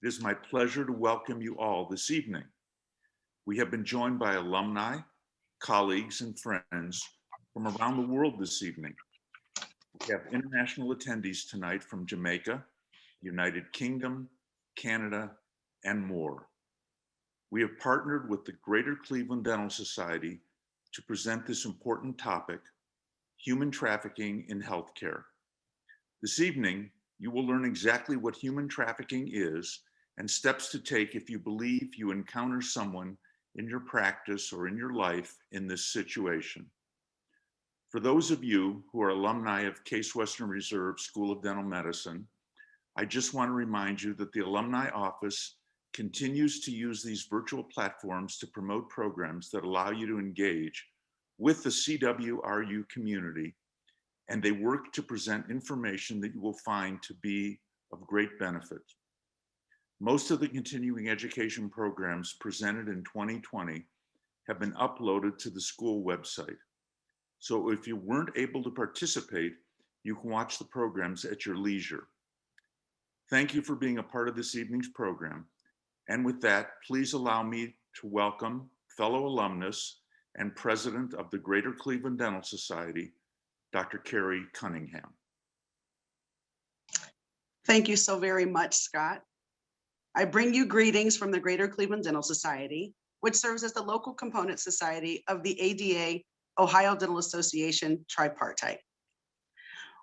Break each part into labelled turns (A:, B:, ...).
A: It is my pleasure to welcome you all this evening. We have been joined by alumni, colleagues, and friends from around the world this evening. We have international attendees tonight from Jamaica, United Kingdom, Canada, and more. We have partnered with the Greater Cleveland Dental Society to present this important topic, human trafficking in healthcare. This evening, you will learn exactly what human trafficking is and steps to take if you believe you encounter someone in your practice or in your life in this situation. For those of you who are alumni of Case Western Reserve School of Dental Medicine, I just want to remind you that the Alumni Office continues to use these virtual platforms to promote programs that allow you to engage with the CWRU community, and they work to present information that you will find to be of great benefit. Most of the continuing education programs presented in 2020 have been uploaded to the school website. So if you weren't able to participate, you can watch the programs at your leisure. Thank you for being a part of this evening's program. And with that, please allow me to welcome fellow alumnus and president of the Greater Cleveland Dental Society, Dr. Carrie Cunningham.
B: Thank you so very much, Scott. I bring you greetings from the Greater Cleveland Dental Society, which serves as the local component society of the ADA Ohio Dental Association Tripartite.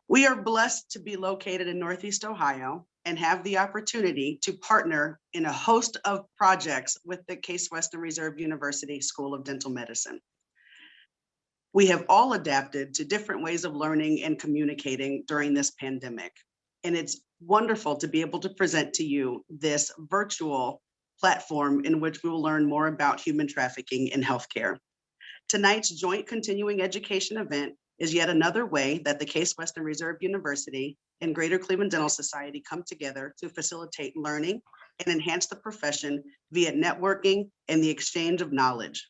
B: We are blessed to be located in Northeast Ohio and have the opportunity to partner in a host of projects with the Case Western Reserve University School of Dental Medicine. We have all adapted to different ways of learning and communicating during this pandemic. And it's wonderful to be able to present to you this virtual platform in which we will learn more about human trafficking in healthcare. Tonight's joint continuing education event is yet another way that the Case Western Reserve University and Greater Cleveland Dental Society come together to facilitate learning and enhance the profession via networking and the exchange of knowledge.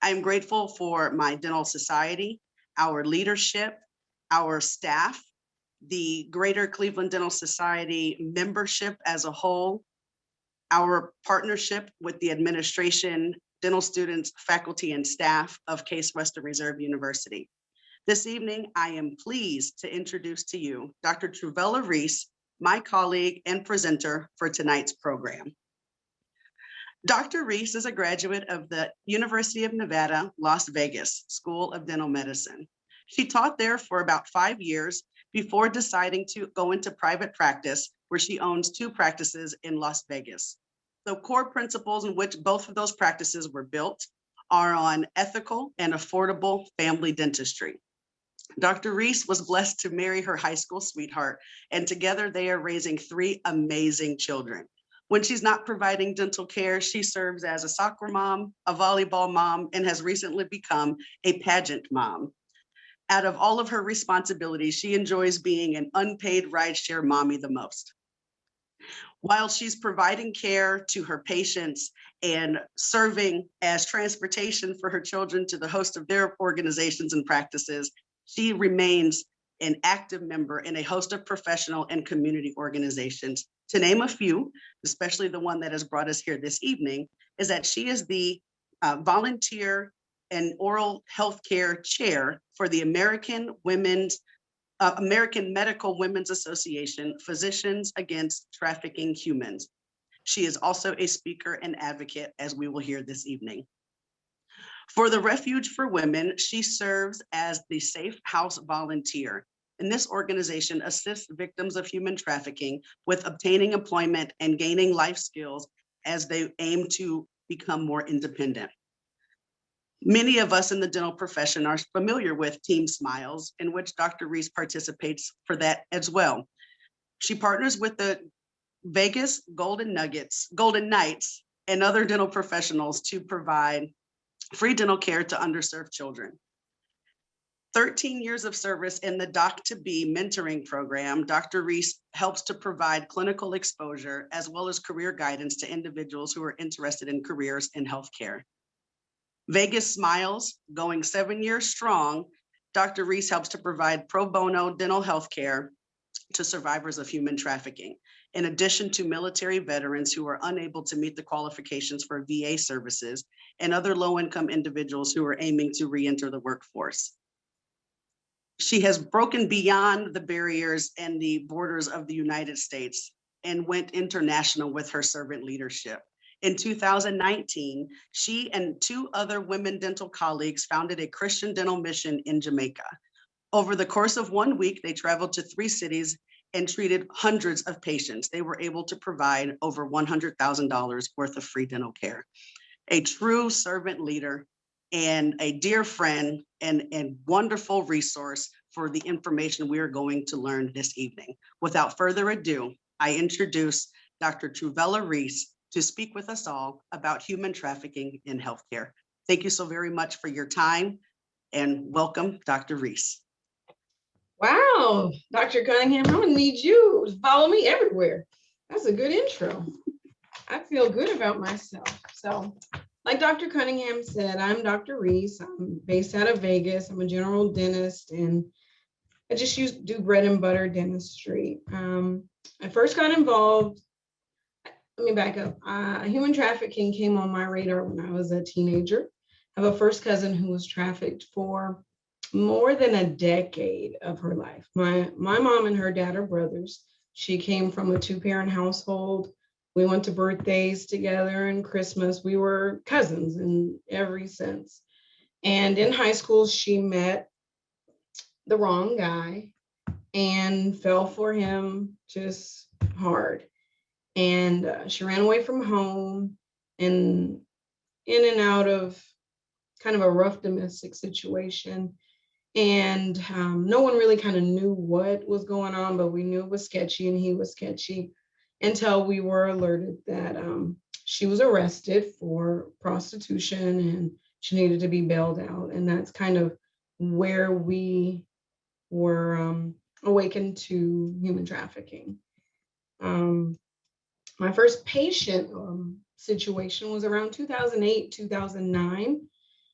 B: I am grateful for my dental society, our leadership, our staff, the Greater Cleveland Dental Society membership as a whole, our partnership with the administration, dental students, faculty, and staff of Case Western Reserve University. This evening, I am pleased to introduce to you Dr. Truvella Reese, my colleague and presenter for tonight's program. Dr. Reese is a graduate of the University of Nevada, Las Vegas School of Dental Medicine. She taught there for about 5 years before deciding to go into private practice, where she owns 2 practices in Las Vegas. The core principles in which both of those practices were built are on ethical and affordable family dentistry. Dr. Reese was blessed to marry her high school sweetheart, and together they are raising 3 amazing children. When she's not providing dental care, she serves as a soccer mom, a volleyball mom, and has recently become a pageant mom. Out of all of her responsibilities, she enjoys being an unpaid rideshare mommy the most. While she's providing care to her patients and serving as transportation for her children to the host of their organizations and practices, she remains an active member in a host of professional and community organizations. To name a few, especially the one that has brought us here this evening, is that she is the volunteer and oral healthcare chair for the American Medical Women's Association, Physicians Against Trafficking Humans. She is also a speaker and advocate, as we will hear this evening. For the Refuge for Women, she serves as the Safe House volunteer. And this organization assists victims of human trafficking with obtaining employment and gaining life skills as they aim to become more independent. Many of us in the dental profession are familiar with Team Smiles, in which Dr. Reese participates for that as well. She partners with the Vegas Golden Knights, and other dental professionals to provide free dental care to underserved children. 13 years of service in the Doc to Be mentoring program, Dr. Reese helps to provide clinical exposure as well as career guidance to individuals who are interested in careers in healthcare. Vegas Smiles, going 7 years strong, Dr. Reese helps to provide pro bono dental health care to survivors of human trafficking. in addition to military veterans who are unable to meet the qualifications for VA services and other low-income individuals who are aiming to re-enter the workforce. She has broken beyond the barriers and the borders of the United States and went international with her servant leadership. In 2019, she and 2 other women dental colleagues founded a Christian dental mission in Jamaica. Over the course of 1 week, they traveled to 3 cities and treated hundreds of patients. They were able to provide over $100,000 worth of free dental care. A true servant leader and a dear friend and wonderful resource for the information we are going to learn this evening. Without further ado, I introduce Dr. Truvella Reese to speak with us all about human trafficking in healthcare. Thank you so very much for your time and welcome, Dr. Reese.
C: Wow, Dr. Cunningham, I'm gonna need you to follow me everywhere. That's a good intro. I feel good about myself. So, like Dr. Cunningham said, I'm Dr. Reese. I'm based out of Vegas. I'm a general dentist, and I just do bread and butter dentistry. I first got involved, let me back up. Human trafficking came on my radar when I was a teenager. I have a first cousin who was trafficked for more than a decade of her life. My mom and her dad are brothers. She came from a 2-parent household. We went to birthdays together and Christmas. We were cousins in every sense. And in high school, she met the wrong guy and fell for him just hard. And she ran away from home and in and out of kind of a rough domestic situation. And no one really kind of knew what was going on, but we knew it was sketchy and he was sketchy until we were alerted that she was arrested for prostitution and she needed to be bailed out. And that's kind of where we were awakened to human trafficking. My first patient situation was around 2008, 2009.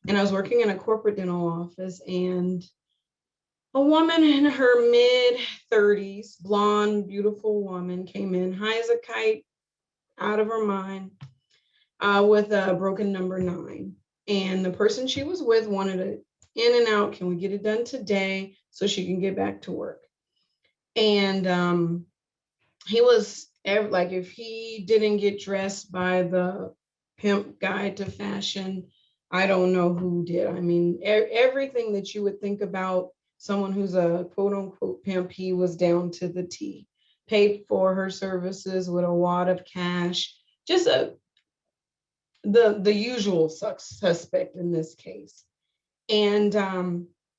C: And I was working in a corporate dental office, and a woman in her mid-30s, blonde, beautiful woman, came in high as a kite, out of her mind, with a broken number 9. And the person she was with wanted it in and out. Can we get it done today so she can get back to work? And he was like, if he didn't get dressed by the pimp guide to fashion, I don't know who did. I mean, everything that you would think about someone who's a quote unquote pimp, he was down to the T. Paid for her services with a wad of cash, just the usual suspect in this case. And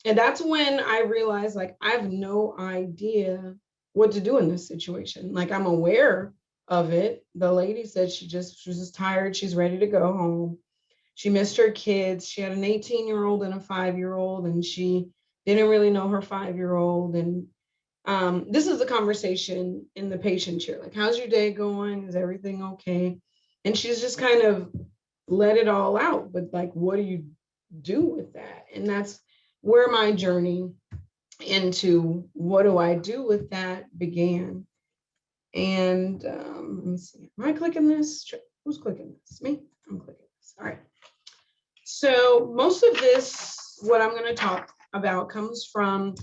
C: that's when I realized, like, I have no idea what to do in this situation. Like, I'm aware of it. The lady said she was just tired. She's ready to go home. She missed her kids. She had an 18-year-old and a 5-year-old, and she didn't really know her 5-year-old. And this is a conversation in the patient chair. Like, how's your day going? Is everything okay? And she's just kind of let it all out. But like, what do you do with that? And that's where my journey into what do I do with that began. And let me see. Am I clicking this? Who's clicking this? Me? I'm clicking this. All right. So most of this, what I'm going to talk about, comes from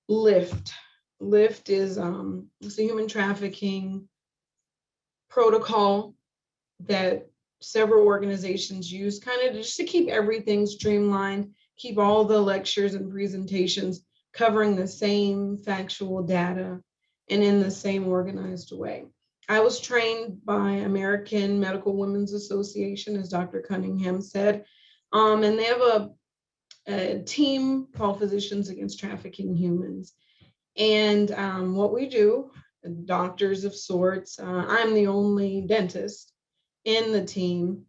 C: LIFT. LIFT is it's a human trafficking protocol that several organizations use, kind of just to keep everything streamlined, keep all the lectures and presentations covering the same factual data and in the same organized way. I was trained by American Medical Women's Association, as Dr. Cunningham said, and they have a team called Physicians Against Trafficking Humans. And what we do, doctors of sorts, I'm the only dentist in the team.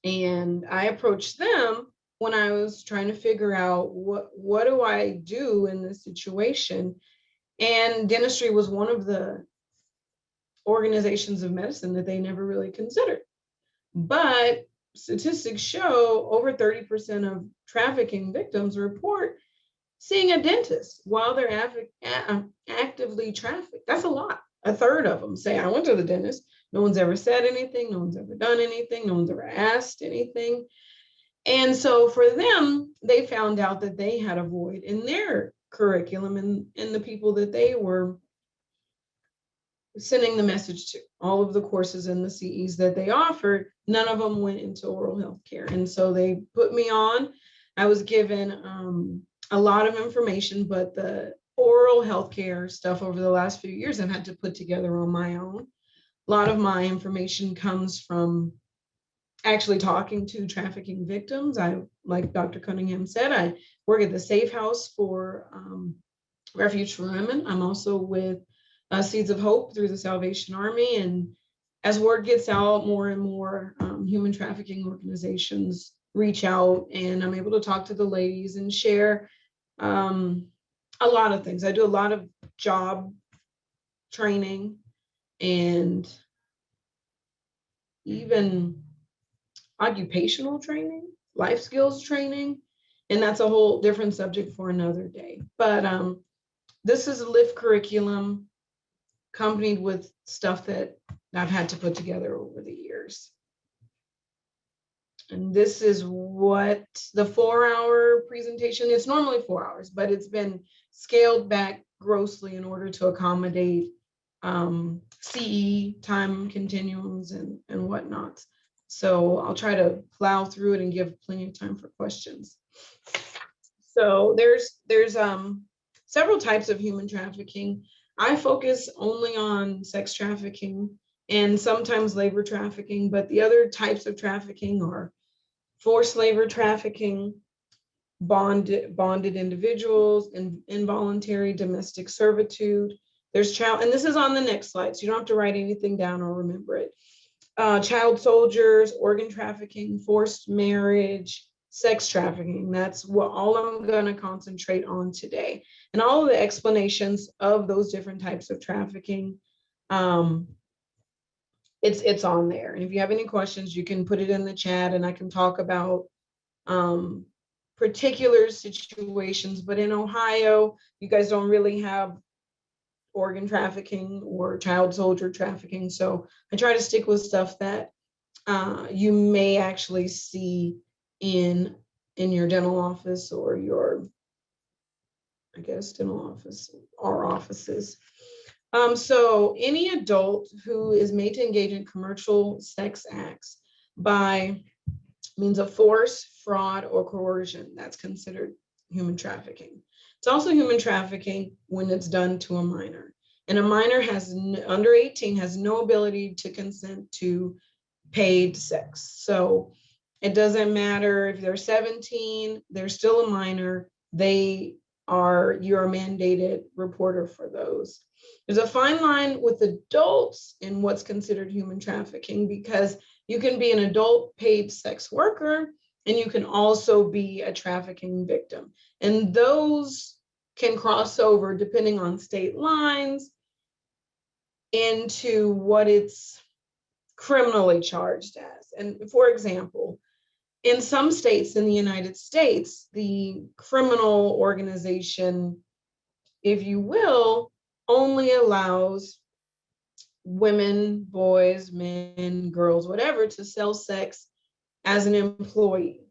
C: And I approached them when I was trying to figure out what do I do in this situation. And dentistry was one of the organizations of medicine that they never really considered. But statistics show over 30% of trafficking victims report seeing a dentist while they're actively trafficked. That's a lot. a third of them say, I went to the dentist. No one's ever said anything. No one's ever done anything. No one's ever asked anything. And so for them, they found out that they had a void in their curriculum and the people that they were sending the message to. All of the courses and the CEs that they offered, none of them went into oral health care. And so they put me on. I was given a lot of information, but the oral health care stuff over the last few years I've had to put together on my own. A lot of my information comes from actually talking to trafficking victims. Like Dr. Cunningham said, I work at the Safe House for Refuge for Women. I'm also with Seeds of Hope through the Salvation Army. And as word gets out, more and more human trafficking organizations reach out, and I'm able to talk to the ladies and share a lot of things. I do a lot of job training and even occupational training, life skills training, and that's a whole different subject for another day. But this is a LIFT curriculum accompanied with stuff that I've had to put together over the years. And this is what the 4-hour presentation, it's normally 4 hours, but it's been scaled back grossly in order to accommodate CE time continuums and whatnot. So I'll try to plow through it and give plenty of time for questions. So there's several types of human trafficking. I focus only on sex trafficking and sometimes labor trafficking, but the other types of trafficking are forced labor trafficking, bonded individuals, and involuntary domestic servitude. There's child, and this is on the next slide, so you don't have to write anything down or remember it. Child soldiers, organ trafficking, forced marriage, sex trafficking. That's what all I'm going to concentrate on today. And all of the explanations of those different types of trafficking, it's on there. And if you have any questions, you can put it in the chat and I can talk about particular situations. But in Ohio, you guys don't really have organ trafficking or child soldier trafficking. So I try to stick with stuff that you may actually see in your dental office or your, I guess, dental office or offices. So any adult who is made to engage in commercial sex acts by means of force, fraud, or coercion, that's considered human trafficking. It's also human trafficking when it's done to a minor. And a minor under 18 has no ability to consent to paid sex. So it doesn't matter if they're 17, they're still a minor. You're a mandated reporter for those. There's a fine line with adults in what's considered human trafficking, because you can be an adult paid sex worker and you can also be a trafficking victim. And those can cross over, depending on state lines, into what it's criminally charged as. And for example, in some states in the United States, the criminal organization, if you will, only allows women, boys, men, girls, whatever, to sell sex as an employee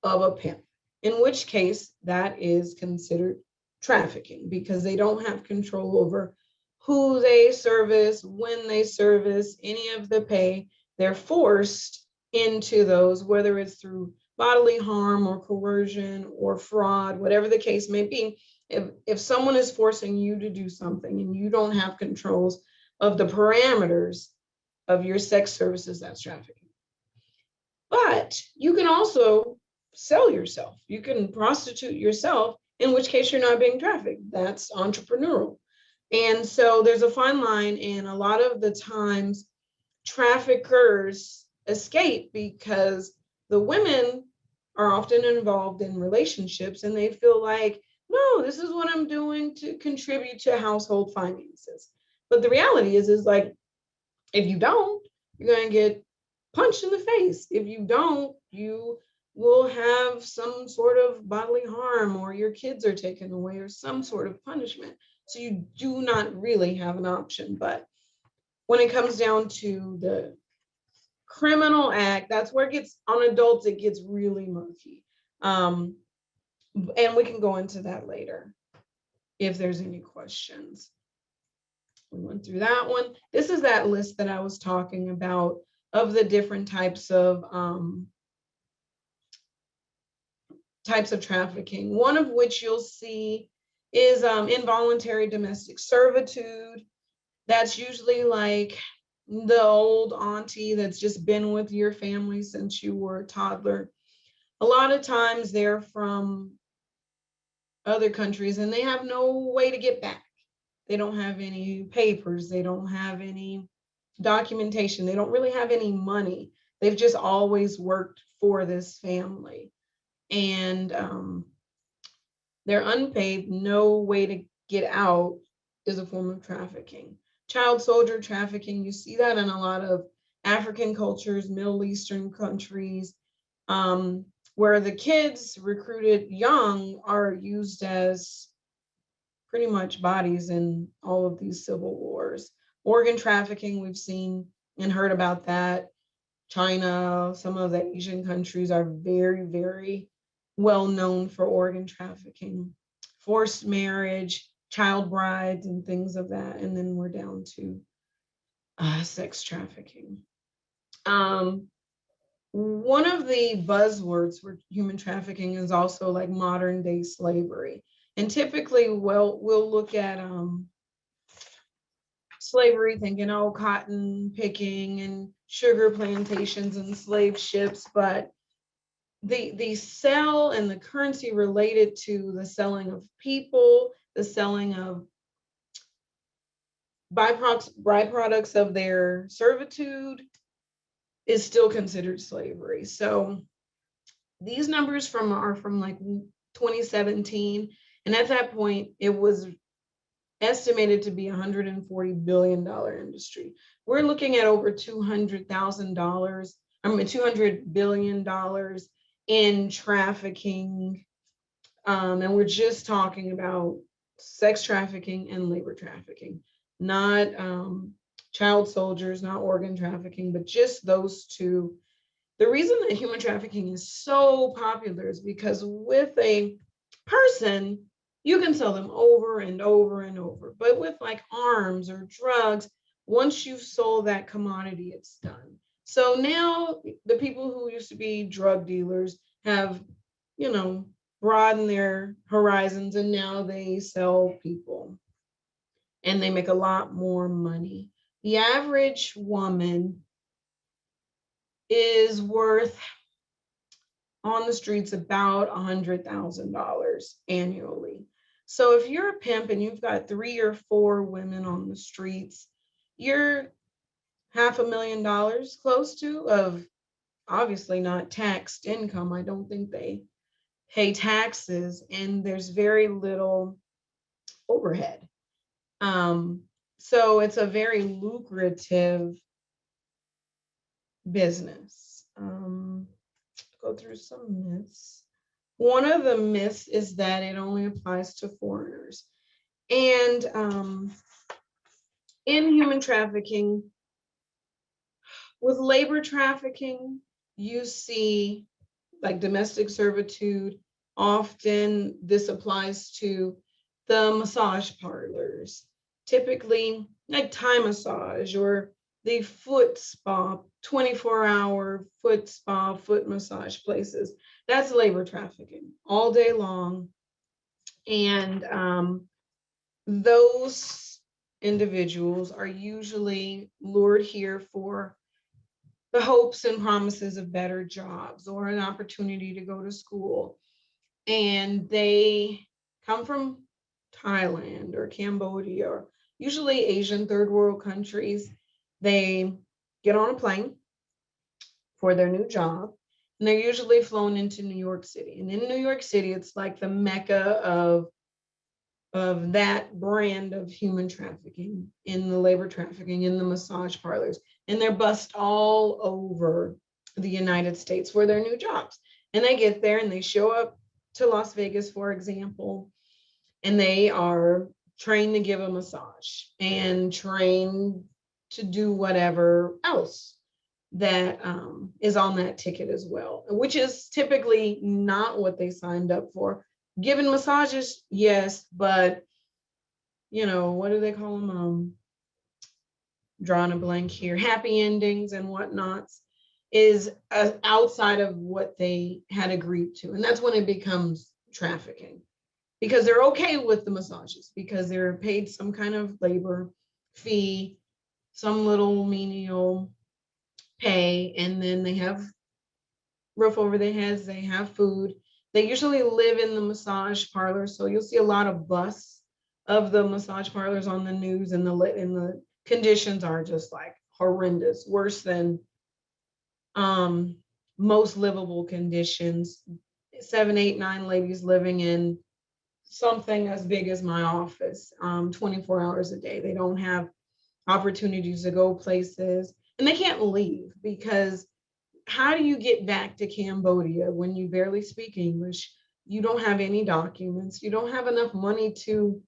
C: of a pimp, in which case that is considered trafficking because they don't have control over who they service, when they service, any of the pay. They're forced into those, whether it's through bodily harm or coercion or fraud, whatever the case may be. If someone is forcing you to do something and you don't have controls of the parameters of your sex services, that's trafficking. But you can also sell yourself. You can prostitute yourself, in which case you're not being trafficked. That's entrepreneurial. And so there's a fine line, and a lot of the times traffickers escape because the women are often involved in relationships and they feel like, no, this is what I'm doing to contribute to household finances. But the reality is like, if you don't, you're going to get punched in the face. If you don't, you will have some sort of bodily harm, or your kids are taken away, or some sort of punishment. So you do not really have an option. But when it comes down to the criminal act, that's where it gets, on adults, it gets really murky. And we can go into that later if there's any questions. We went through that one. This is that list that I was talking about of the different types of trafficking. One of which you'll see is involuntary domestic servitude. That's usually like the old auntie that's just been with your family since you were a toddler. A lot of times they're from other countries and they have no way to get back. They don't have any papers. They don't have any documentation. They don't really have any money. They've just always worked for this family. And they're unpaid, no way to get out is a form of trafficking. Child soldier trafficking, you see that in a lot of African cultures, Middle Eastern countries, where the kids recruited young are used as pretty much bodies in all of these civil wars. Organ trafficking, we've seen and heard about that. China, some of the Asian countries are very, very well known for organ trafficking. Forced marriage, child brides, and things of that. And then we're down to sex trafficking. One of the buzzwords for human trafficking is also like modern day slavery. And typically we'll look at slavery thinking, oh, cotton picking and sugar plantations and slave ships, but the sell and the currency related to the selling of people, the selling of byproducts of their servitude is still considered slavery. So these numbers are from like 2017. And at that point, it was estimated to be $140 billion industry. We're looking at over $200 billion in trafficking. And we're just talking about sex trafficking and labor trafficking, not child soldiers, not organ trafficking, but just those two. The reason that human trafficking is so popular is because with a person, you can sell them over and over and over. But with like arms or drugs, once you've sold that commodity, it's done. So now the people who used to be drug dealers have, broadened their horizons, and now they sell people and they make a lot more money. The average woman is worth on the streets about $100,000 annually. So if you're a pimp and you've got 3 or 4 women on the streets, you're $500,000 close to of obviously not taxed income. I don't think they pay taxes, and there's very little overhead. So it's a very lucrative business. Go through some myths. One of the myths is that it only applies to foreigners. And in human trafficking, with labor trafficking, you see like domestic servitude. Often this applies to the massage parlors, typically like Thai massage or the foot spa, 24-hour foot spa, foot massage places. That's labor trafficking all day long. And those individuals are usually lured here for the hopes and promises of better jobs or an opportunity to go to school. And they come from Thailand or Cambodia, or usually Asian third world countries. They get on a plane for their new job, and they're usually flown into New York City. And in New York City, it's like the mecca of that brand of human trafficking, in the labor trafficking, in the massage parlors. And they're bussed all over the United States for their new jobs. And they get there and they show up to Las Vegas, for example, and they are trained to give a massage and trained to do whatever else that is on that ticket as well, which is typically not what they signed up for. Giving massages, yes, but what do they call them? Drawing a blank here, happy endings and whatnots is outside of what they had agreed to. And that's when it becomes trafficking, because they're okay with the massages because they're paid some kind of labor fee, some little menial pay, and then they have roof over their heads, they have food. They usually live in the massage parlor, so you'll see a lot of busts of the massage parlors on the news, and the conditions are just like horrendous, worse than most livable conditions. 7, 8, 9 ladies living in something as big as my office, 24 hours a day. They don't have opportunities to go places, and they can't leave, because how do you get back to Cambodia when you barely speak English? You don't have any documents. You don't have enough money to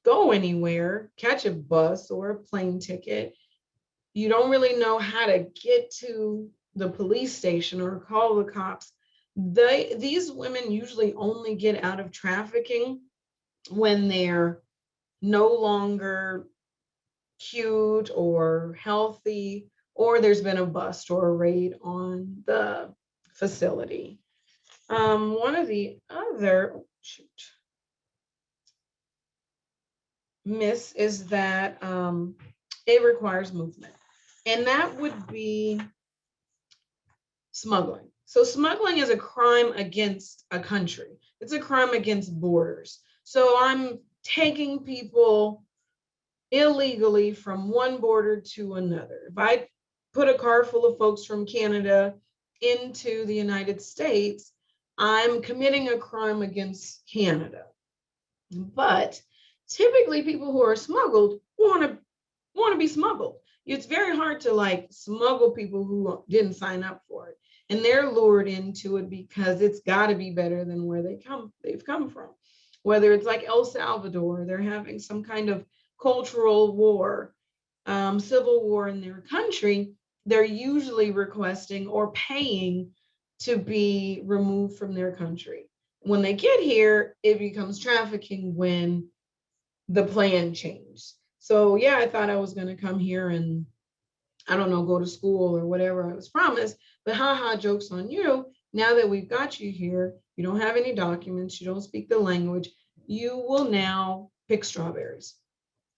C: go anywhere, catch a bus or a plane ticket. You don't really know how to get to the police station or call the cops. These women usually only get out of trafficking when they're no longer cute or healthy, or there's been a bust or a raid on the facility. One of the other myths is that it requires movement, and that would be smuggling. So smuggling is a crime against a country. It's a crime against borders. So I'm taking people illegally from one border to another. If I put a car full of folks from Canada into the United States, I'm committing a crime against Canada. But typically people who are smuggled want to be smuggled. It's very hard to like smuggle people who didn't sign up for it. And they're lured into it because it's got to be better than where they've come from. Whether it's like El Salvador, they're having some kind of cultural war, civil war in their country, they're usually requesting or paying to be removed from their country. When they get here, it becomes trafficking when the plan changed. So yeah, I thought I was going to come here and, I don't know, go to school or whatever I was promised, but haha, joke's on you. Now that we've got you here, you don't have any documents, you don't speak the language, you will now pick strawberries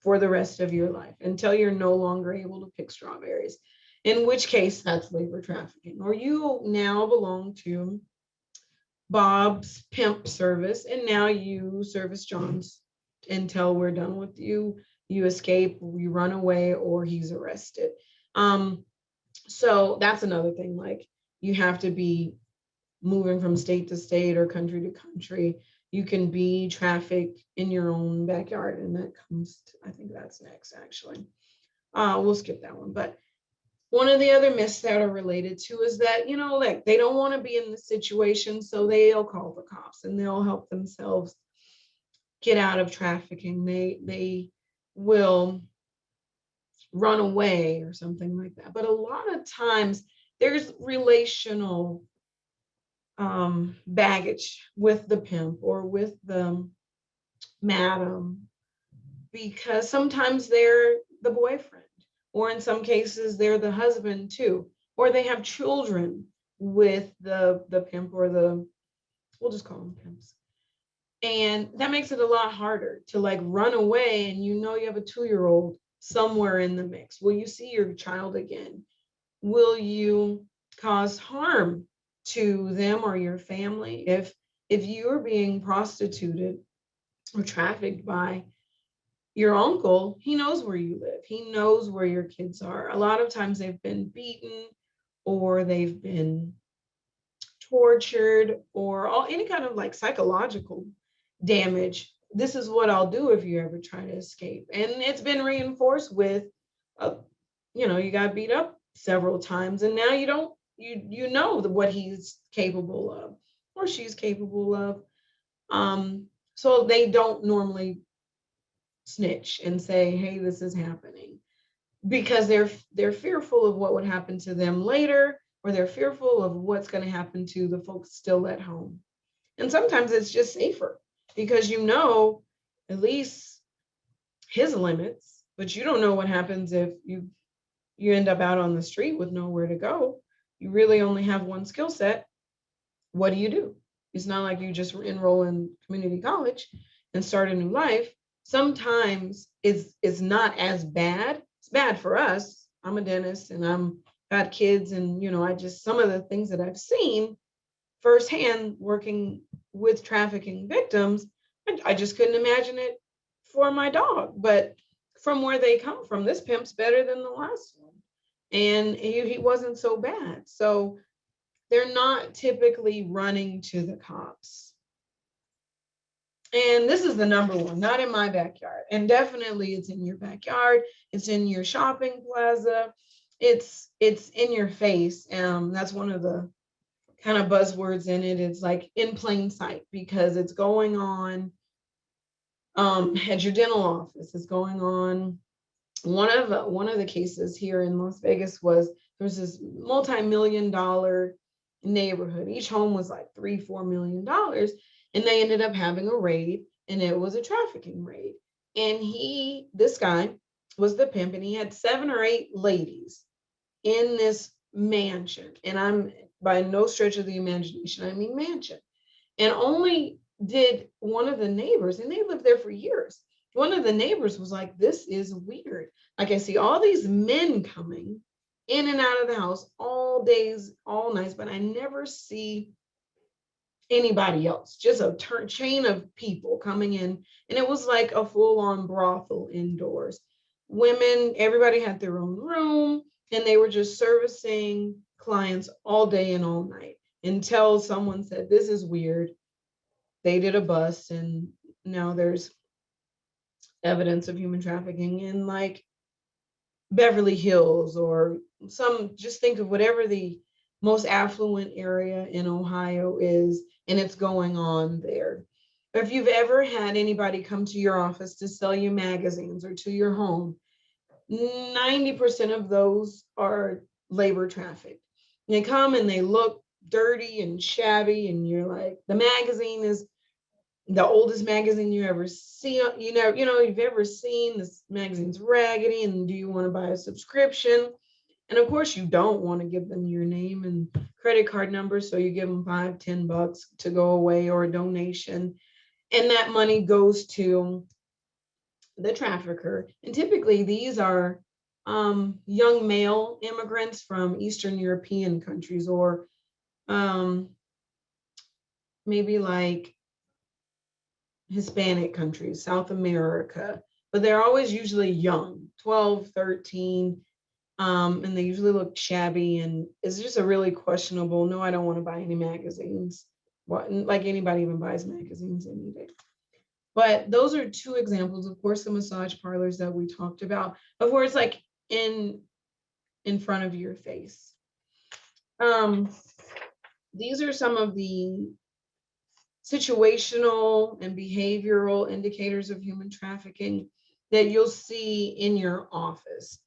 C: for the rest of your life until you're no longer able to pick strawberries, in which case that's labor trafficking. Or you now belong to Bob's pimp service, and now you service John's until we're done with you. You escape, you run away, or he's arrested. So that's another thing, like you have to be moving from state to state or country to country. You can be trafficked in your own backyard, and that comes to, I think that's next actually. We'll skip that one. But one of the other myths that are related to is that, like they don't want to be in the situation, so they'll call the cops and they'll help themselves get out of trafficking. They will run away or something like that. But a lot of times there's relational baggage with the pimp or with the madam, because sometimes they're the boyfriend, or in some cases they're the husband too, or they have children with the pimp, or we'll just call them pimps. And that makes it a lot harder to like run away, and you have a 2-year-old somewhere in the mix. Will you see your child again? Will you cause harm to them or your family? If you're being prostituted or trafficked by your uncle, he knows where you live. He knows where your kids are. A lot of times they've been beaten, or they've been tortured, or any kind of like psychological damage. This is what I'll do if you ever try to escape. And it's been reinforced with, you got beat up several times, and now you know what he's capable of or she's capable of. So they don't normally snitch and say, hey, this is happening. because they're fearful of what would happen to them later, or they're fearful of what's going to happen to the folks still at home. And sometimes it's just safer because you know at least his limits, but you don't know what happens if you end up out on the street with nowhere to go. You really only have one skill set. What do? It's not like you just enroll in community college and start a new life. Sometimes it's not as bad. It's bad for us. I'm a dentist and I'm got kids, and I just, some of the things that I've seen firsthand working with trafficking victims, I just couldn't imagine it for my dog. But from where they come from, this pimp's better than the last one. And he wasn't so bad. So they're not typically running to the cops. And this is the number one, not in my backyard. And definitely it's in your backyard. It's in your shopping plaza. It's in your face. That's one of the kind of buzzwords in it. It's like in plain sight because it's going on at your dental office. It's going on. One of the cases here in Las Vegas was there was this multi-million-dollar neighborhood. Each home was like $3-4 million, and they ended up having a raid, and it was a trafficking raid. And this guy was the pimp, and he had 7 or 8 ladies in this mansion. And I'm by no stretch of the imagination, I mean mansion. And only did one of the neighbors, and they lived there for years. One of the neighbors was like, this is weird. Like, I see all these men coming in and out of the house all days, all nights, but I never see anybody else, just a chain of people coming in. And it was like a full-on brothel indoors. Women, everybody had their own room, and they were just servicing clients all day and all night until someone said, this is weird. They did a bust, and now there's evidence of human trafficking in like Beverly Hills or just think of whatever the most affluent area in Ohio is, and it's going on there. If you've ever had anybody come to your office to sell you magazines or to your home, 90% of those are labor trafficked. They come and they look dirty and shabby, and you're like, the magazine is the oldest magazine you ever see. You've ever seen this magazine's raggedy, and do you want to buy a subscription? And of course you don't want to give them your name and credit card number, so you give them $5-10 to go away or a donation, and that money goes to the trafficker. And typically these are young male immigrants from Eastern European countries, or maybe like Hispanic countries, South America, but they're always usually young, 12, 13, and they usually look shabby, and it's just a really questionable, no, I don't want to buy any magazines. What, like anybody even buys magazines any day. But those are 2 examples. Of course, the massage parlors that we talked about, of where it's like in front of your face. These are some of the situational and behavioral indicators of human trafficking that you'll see in your office.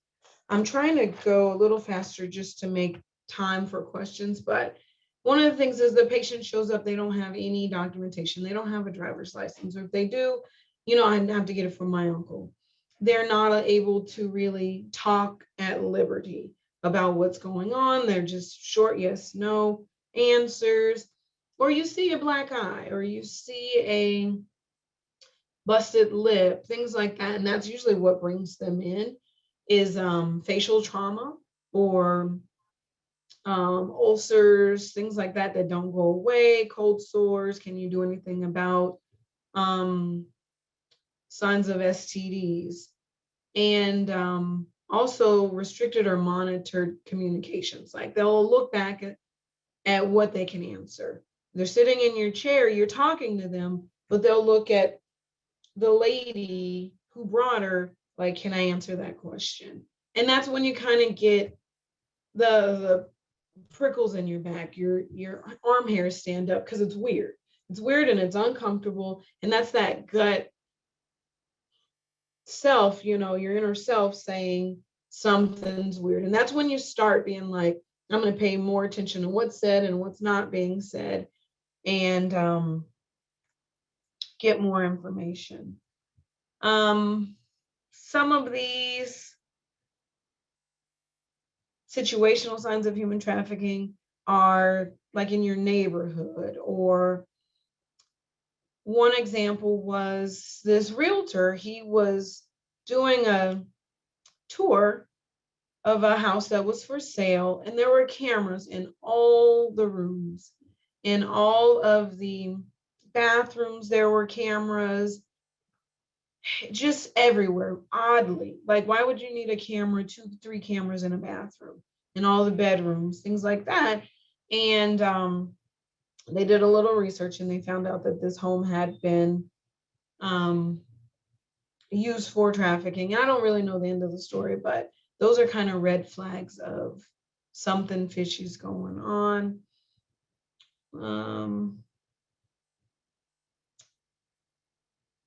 C: I'm trying to go a little faster just to make time for questions, but one of the things is the patient shows up, they don't have any documentation, they don't have a driver's license, or if they do, I have to get it from my uncle. They're not able to really talk at liberty about what's going on. They're just short yes, no answers. Or you see a black eye, or you see a busted lip, things like that. And that's usually what brings them in, is facial trauma or ulcers, things like that that don't go away, cold sores. Can you do anything about signs of STDs? And also restricted or monitored communications. Like they'll look back at what they can answer. They're sitting in your chair, you're talking to them, but they'll look at the lady who brought her, like, can I answer that question? And that's when you kind of get the prickles in your back, your arm hairs stand up, because it's weird. It's weird and it's uncomfortable. And that's that gut self, your inner self saying, something's weird. And that's when you start being like, I'm going to pay more attention to what's said and what's not being said, and get more information. Some of these situational signs of human trafficking are like in your neighborhood, or one example was this realtor. He was doing a tour of a house that was for sale, and there were cameras in all the rooms. In all of the bathrooms, there were cameras, just everywhere, oddly. Like, why would you need a camera, 2, 3 cameras in a bathroom, in all the bedrooms, things like that? And they did a little research, and they found out that this home had been used for trafficking. I don't really know the end of the story, but those are kind of red flags of something fishy's going on.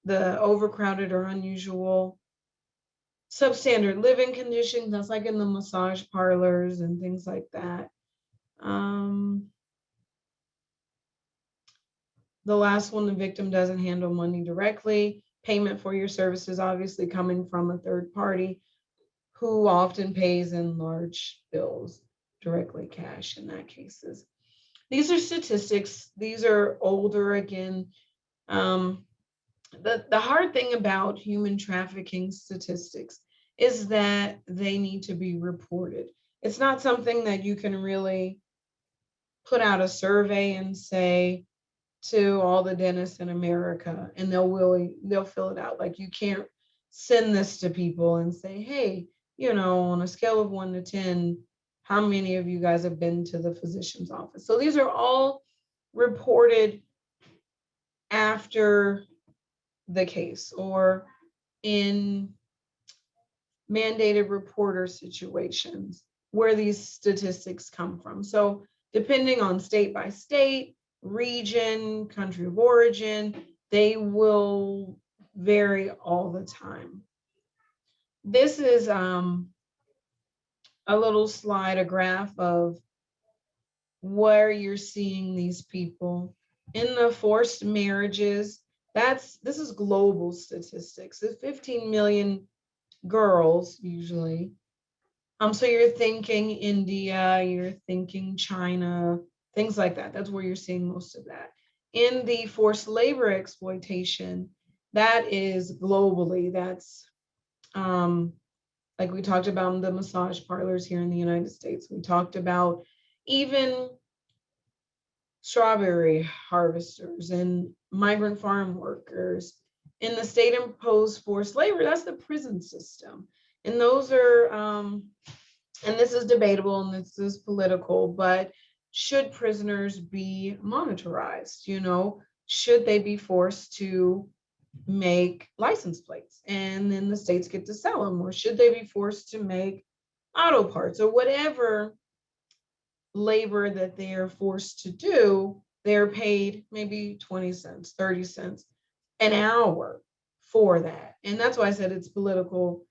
C: The overcrowded or unusual substandard living conditions, that's like in the massage parlors and things like that. The last one, the victim doesn't handle money directly. Payment for your services obviously coming from a third party who often pays in large bills, directly cash in that cases. These are statistics. These are older again. The hard thing about human trafficking statistics is that they need to be reported. It's not something that you can really put out a survey and say to all the dentists in America, and they'll fill it out. Like, you can't send this to people and say, hey, on a scale of 1 to 10, how many of you guys have been to the physician's office? So these are all reported after the case, or in mandated reporter situations where these statistics come from. So depending on state by state, region, country of origin, they will vary all the time. This is a little slide, a graph of where you're seeing these people. In the forced marriages, this is global statistics. It's 15 million girls usually. So you're thinking India, you're thinking China, things like that. That's where you're seeing most of that. In the forced labor exploitation, that is globally. That's like we talked about in the massage parlors here in the United States. We talked about even strawberry harvesters and migrant farm workers. In the state imposed forced labor, that's the prison system. And those are, and this is debatable and this is political, but should prisoners be monetarized? Should they be forced to make license plates and then the states get to sell them? Or should they be forced to make auto parts or whatever labor that they are forced to do? They're paid maybe 20 cents, 30 cents an hour for that. And that's why I said it's political.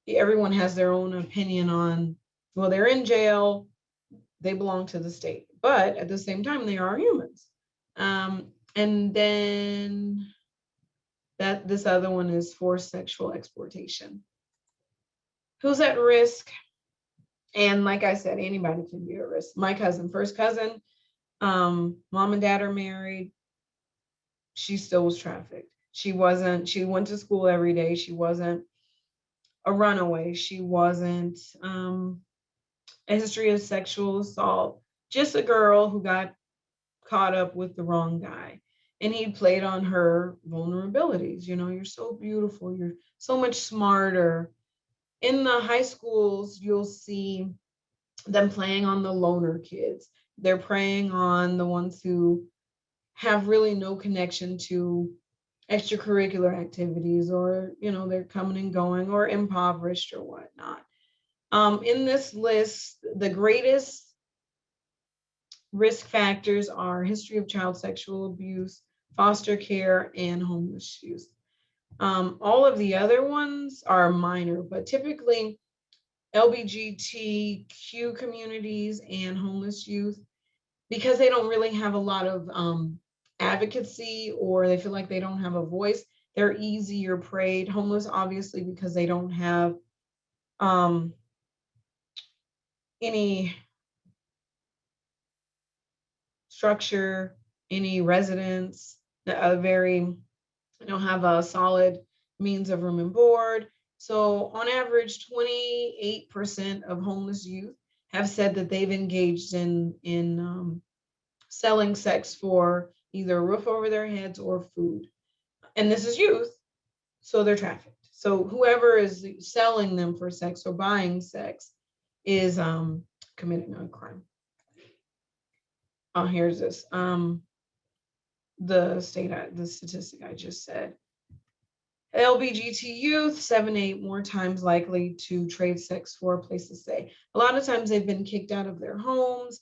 C: Everyone has their own opinion on, well, they're in jail, they belong to the state, but at the same time, they are humans. And then this other one is forced sexual exploitation. Who's at risk? And like I said, anybody can be at risk. My cousin, first cousin, mom and dad are married. She still was trafficked. She went to school every day. She wasn't a runaway. She wasn't a history of sexual assault, just a girl who got caught up with the wrong guy. And he played on her vulnerabilities. You're so beautiful. You're so much smarter. In the high schools, you'll see them playing on the loner kids. They're preying on the ones who have really no connection to extracurricular activities, or, they're coming and going, or impoverished or whatnot. In this list, the greatest risk factors are history of child sexual abuse, foster care, and homeless youth. All of the other ones are minor, but typically LGBTQ communities and homeless youth, because they don't really have a lot of advocacy, or they feel like they don't have a voice. They're easier preyed. Homeless, obviously, because they don't have any structure, any residence, they don't have a solid means of room and board. So on average, 28% of homeless youth have said that they've engaged in selling sex for either a roof over their heads or food. And this is youth, so they're trafficked. So whoever is selling them for sex or buying sex is committing a crime. Oh, here's this. The statistic I just said. LGBTQ youth, 7 to 8 more times likely to trade sex for a place to stay. A lot of times they've been kicked out of their homes.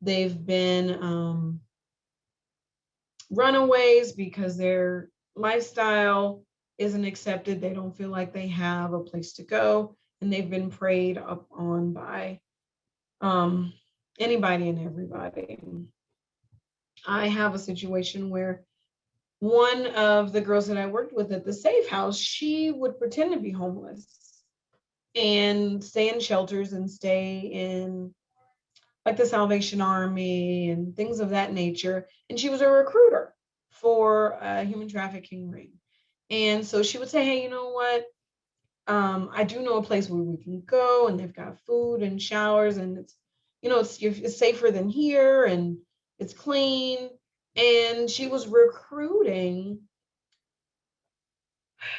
C: They've been runaways because their lifestyle isn't accepted. They don't feel like they have a place to go, and they've been preyed upon by anybody and everybody. I have a situation where one of the girls that I worked with at the safe house, she would pretend to be homeless and stay in shelters and stay in like the Salvation Army and things of that nature. And she was a recruiter for a human trafficking ring. And so she would say, hey, you know what? I do know a place where we can go, and they've got food and showers, and it's safer than here, and it's clean. And she was recruiting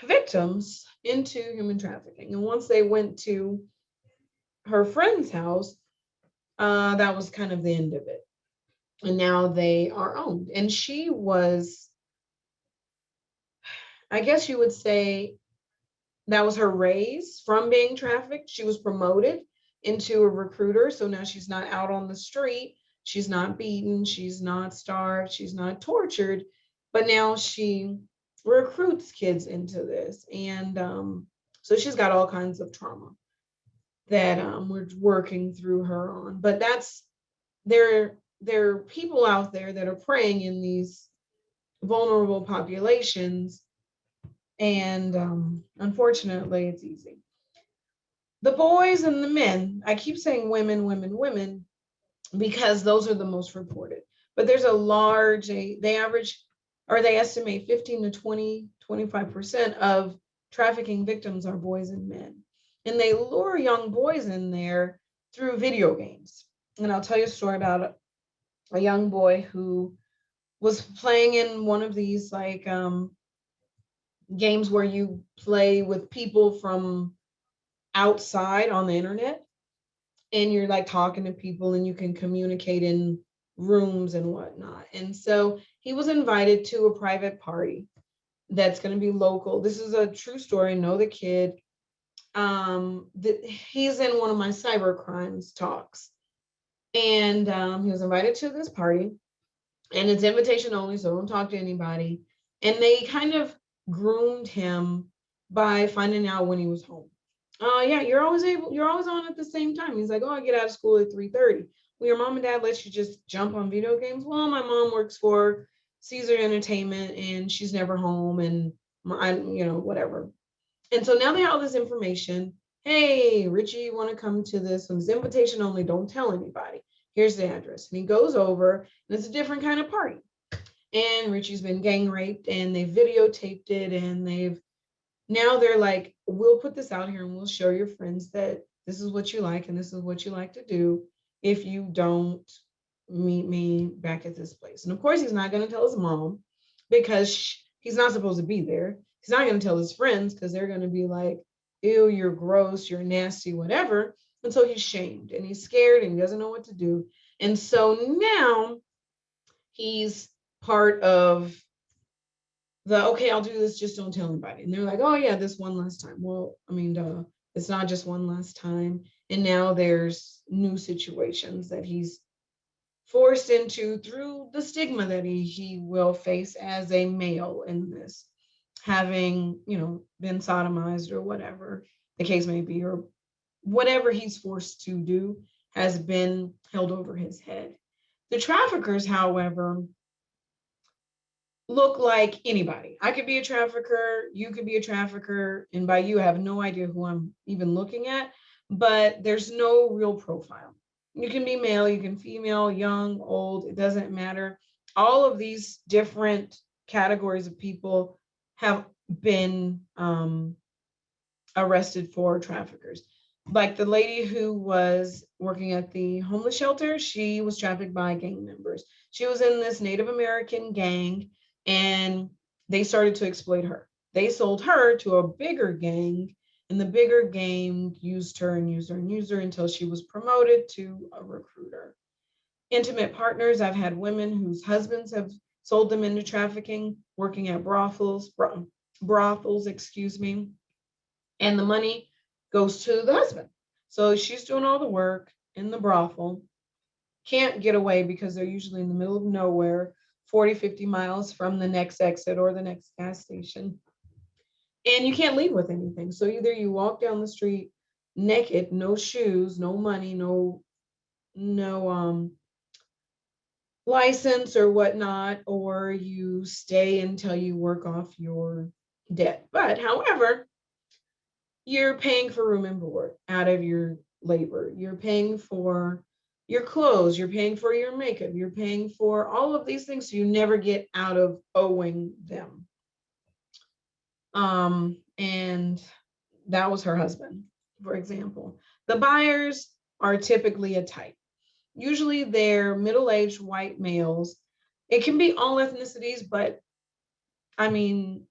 C: victims into human trafficking. And once they went to her friend's house, that was kind of the end of it. And now they are owned. And she was, I guess you would say, that was her raise from being trafficked. She was promoted into a recruiter. So now she's not out on the street. She's not beaten. She's not starved. She's not tortured. But now she recruits kids into this. And so she's got all kinds of trauma that we're working through her on. But there are people out there that are preying in these vulnerable populations. And unfortunately, it's easy. The boys and the men, I keep saying women, women, women, because those are the most reported. But there's they estimate 15 to 25% of trafficking victims are boys and men. And they lure young boys in there through video games. And I'll tell you a story about a young boy who was playing in one of these games where you play with people from outside on the internet, and you're like talking to people and you can communicate in rooms and whatnot. And so he was invited to a private party that's going to be local. This is a true story. Know the kid. He's in one of my cyber crimes talks, and he was invited to this party, and it's invitation only, so don't talk to anybody. And they kind of groomed him by finding out when he was home. Yeah, you're always on at the same time. He's like, oh, I get out of school at 3:30. Well, your mom and dad lets you just jump on video games? Well, my mom works for Caesar Entertainment and she's never home, and whatever. And so now they have all this information. Hey, Richie, you want to come to this? And it's invitation only, don't tell anybody. Here's the address. And he goes over, and it's a different kind of party. And Richie's been gang raped, and they videotaped it, and now they're like, we'll put this out here and we'll show your friends that this is what you like and this is what you like to do if you don't meet me back at this place. And of course, he's not going to tell his mom because he's not supposed to be there. He's not going to tell his friends because they're going to be like, ew, you're gross, you're nasty, whatever. And so he's shamed and he's scared and he doesn't know what to do. And so now he's part of okay, I'll do this, just don't tell anybody. And they're like, oh yeah, this one last time. Well, I mean, it's not just one last time. And now there's new situations that he's forced into through the stigma that he will face as a male in this, having, been sodomized or whatever the case may be, or whatever he's forced to do has been held over his head. The traffickers, however, look like anybody. I could be a trafficker, you could be a trafficker, and by you, I have no idea who I'm even looking at, but there's no real profile. You can be male, you can female, young, old, it doesn't matter. All of these different categories of people have been arrested for traffickers. Like the lady who was working at the homeless shelter, she was trafficked by gang members. She was in this Native American gang and they started to exploit her. They sold her to a bigger gang, and the bigger gang used her and used her and used her until she was promoted to a recruiter. Intimate partners, I've had women whose husbands have sold them into trafficking, working at brothels, excuse me, and the money goes to the husband. So she's doing all the work in the brothel, can't get away because they're usually in the middle of nowhere, 40, 50 miles from the next exit or the next gas station. And you can't leave with anything. So either you walk down the street naked, no shoes, no money, no license or whatnot, or you stay until you work off your debt. But however, you're paying for room and board out of your labor. You're paying for your clothes. You're paying for your makeup. You're paying for all of these things. So you never get out of owing them. And that was her husband, for example. The buyers are typically a type. Usually they're middle-aged white males. It can be all ethnicities, but I mean,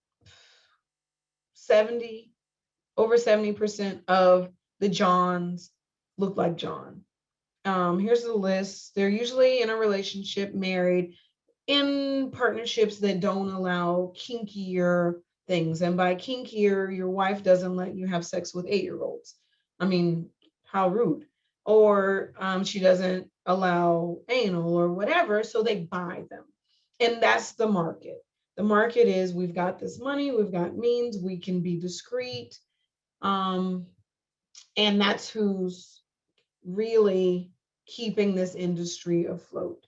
C: over 70% of the Johns look like John. Here's the list. They're usually in a relationship, married, in partnerships that don't allow kinkier things. And by kinkier, your wife doesn't let you have sex with 8-year-olds. I mean, how rude. Or she doesn't allow anal or whatever, so they buy them. And that's the market. The market is, we've got this money, we've got means, we can be discreet. And that's who's really keeping this industry afloat.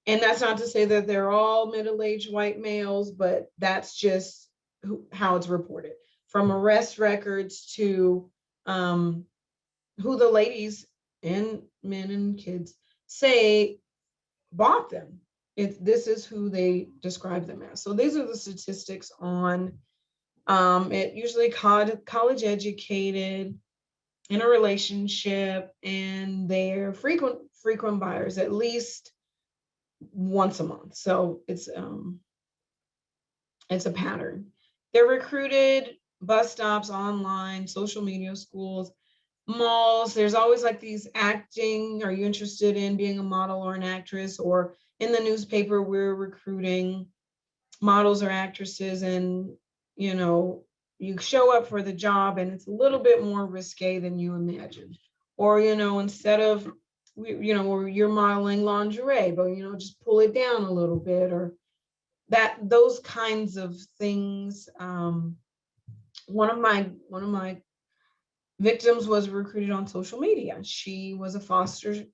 C: And that's not to say that they're all middle-aged white males, but that's just how it's reported. From arrest records to who the ladies and men and kids say bought them. This is who they describe them as. So these are the statistics on it. Usually college educated, in a relationship, and they're frequent buyers, at least once a month. So it's a pattern. They're recruited, bus stops, online, social media, schools, malls. There's always like these acting. Are you interested in being a model or an actress? Or in the newspaper, we're recruiting models or actresses, and you show up for the job and it's a little bit more risque than you imagined. Or, instead of, or you're modeling lingerie, but, just pull it down a little bit, or those kinds of things. One of my victims was recruited on social media. She was a foster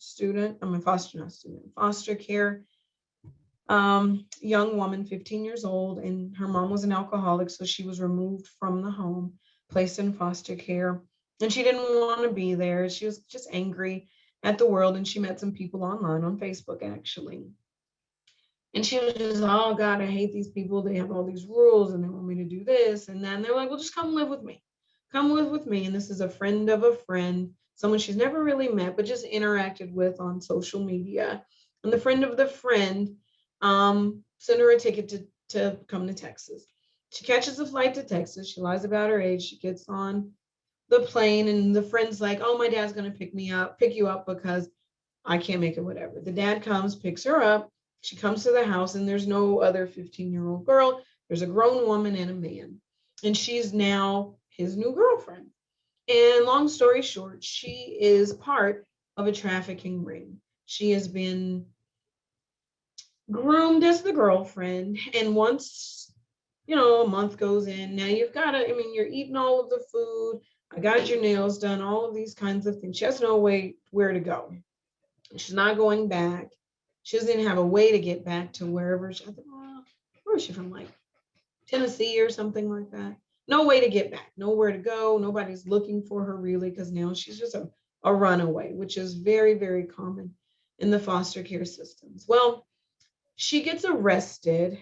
C: care young woman, 15 years old, and her mom was an alcoholic, so she was removed from the home, placed in foster care, and she didn't want to be there. She was just angry at the world, and she met some people online on Facebook, actually. And she was just, oh God, I hate these people. They have all these rules and they want me to do this. And then they're like, well, just come live with me. Come live with me. And this is a friend of a friend, someone she's never really met, but just interacted with on social media. And the friend of the friend sent her a ticket to come to Texas. She catches a flight to Texas. She lies about her age. She gets on the plane, and the friend's like, oh, my dad's going to pick you up because I can't make it, whatever. The dad comes, picks her up. She comes to the house, and there's no other 15-year-old girl. There's a grown woman and a man, and she's now his new girlfriend. And long story short, she is part of a trafficking ring. She has been groomed as the girlfriend, and once a month goes in, now you've got to, you're eating all of the food, I got your nails done, all of these kinds of things. She has no way where to go. She's not going back. She doesn't even have a way to get back to wherever she, I thought, well, where is she from? Like Tennessee or something like that. No way to get back, nowhere to go. Nobody's looking for her really, because now she's just a runaway, which is very, very common in the foster care systems. Well, she gets arrested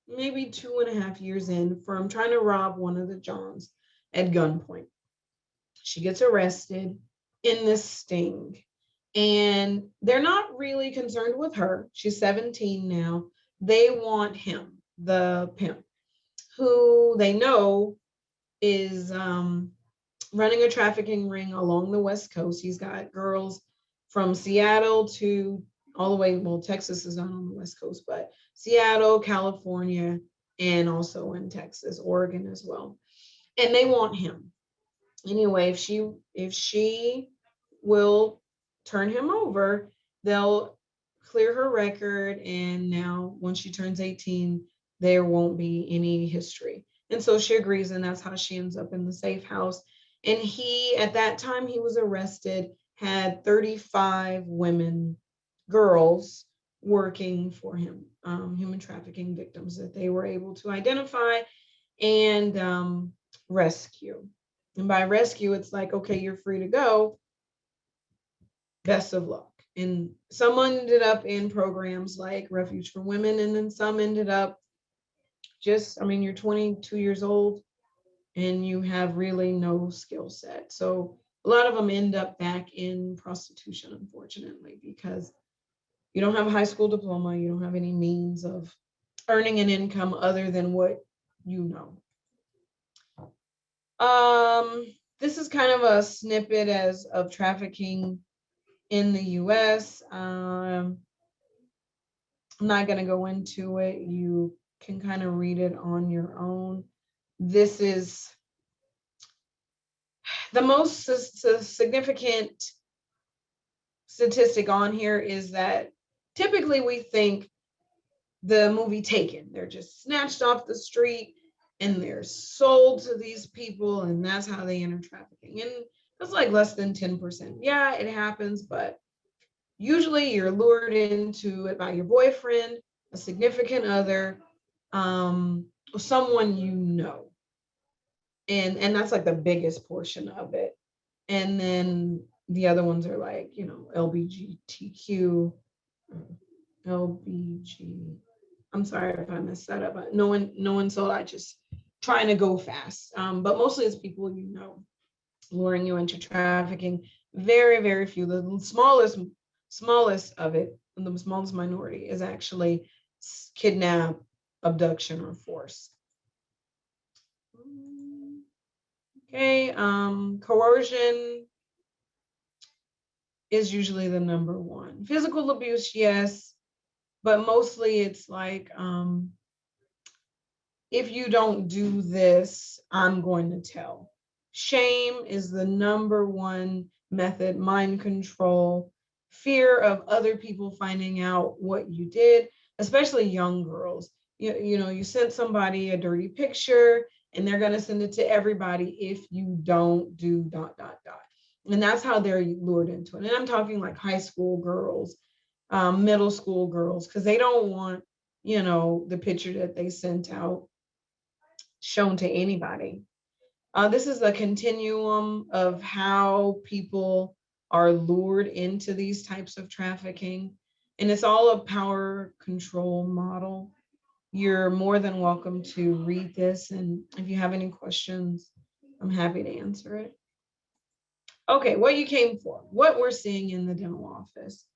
C: maybe 2.5 years in from trying to rob one of the Johns at gunpoint. She gets arrested in this sting, and they're not really concerned with her. She's 17 now. They want him, the pimp, who they know is running a trafficking ring along the West Coast. He's got girls from Seattle to all the way, well, Texas is not on the West Coast, but Seattle, California, and also in Texas, Oregon as well. And they want him. Anyway, if she will turn him over, they'll clear her record. And now once she turns 18, there won't be any history. And so she agrees, and that's how she ends up in the safe house. And he, at that time he was arrested, had 35 women, girls working for him, human trafficking victims that they were able to identify and rescue. And by rescue, it's like, okay, you're free to go. Best of luck. And some ended up in programs like Refuge for Women, and then some ended up just, I mean, you're 22 years old and you have really no skill set. So a lot of them end up back in prostitution, unfortunately, because you don't have a high school diploma, you don't have any means of earning an income other than what you know. This is kind of a snippet of trafficking in the US. I'm not going to go into it. You can kind of read it on your own. This is the most significant statistic on here is that typically we think the movie Taken, they're just snatched off the street and they're sold to these people, and that's how they enter trafficking. And that's like less than 10%. Yeah, it happens, but usually you're lured into it by your boyfriend, a significant other, someone you know. And that's like the biggest portion of it. And then the other ones are like, you know, LBGTQ, LBG. I'm sorry if I messed that up, but no one sold. I just trying to go fast. But mostly it's people you know luring you into trafficking. Very, very few. The smallest of it, and the smallest minority, is actually kidnap, abduction, or force. Okay, coercion is usually the number one. Physical abuse, yes, but mostly it's like, if you don't do this, I'm going to tell. Shame is the number one method. Mind control, fear of other people finding out what you did, especially young girls. You know, you sent somebody a dirty picture and they're going to send it to everybody if you don't do ... And that's how they're lured into it. And I'm talking like high school girls, middle school girls, because they don't want, you know, the picture that they sent out shown to anybody. This is a continuum of how people are lured into these types of trafficking. And it's all a power control model. You're more than welcome to read this. And if you have any questions, I'm happy to answer it. Okay, what you came for, what we're seeing in the dental office.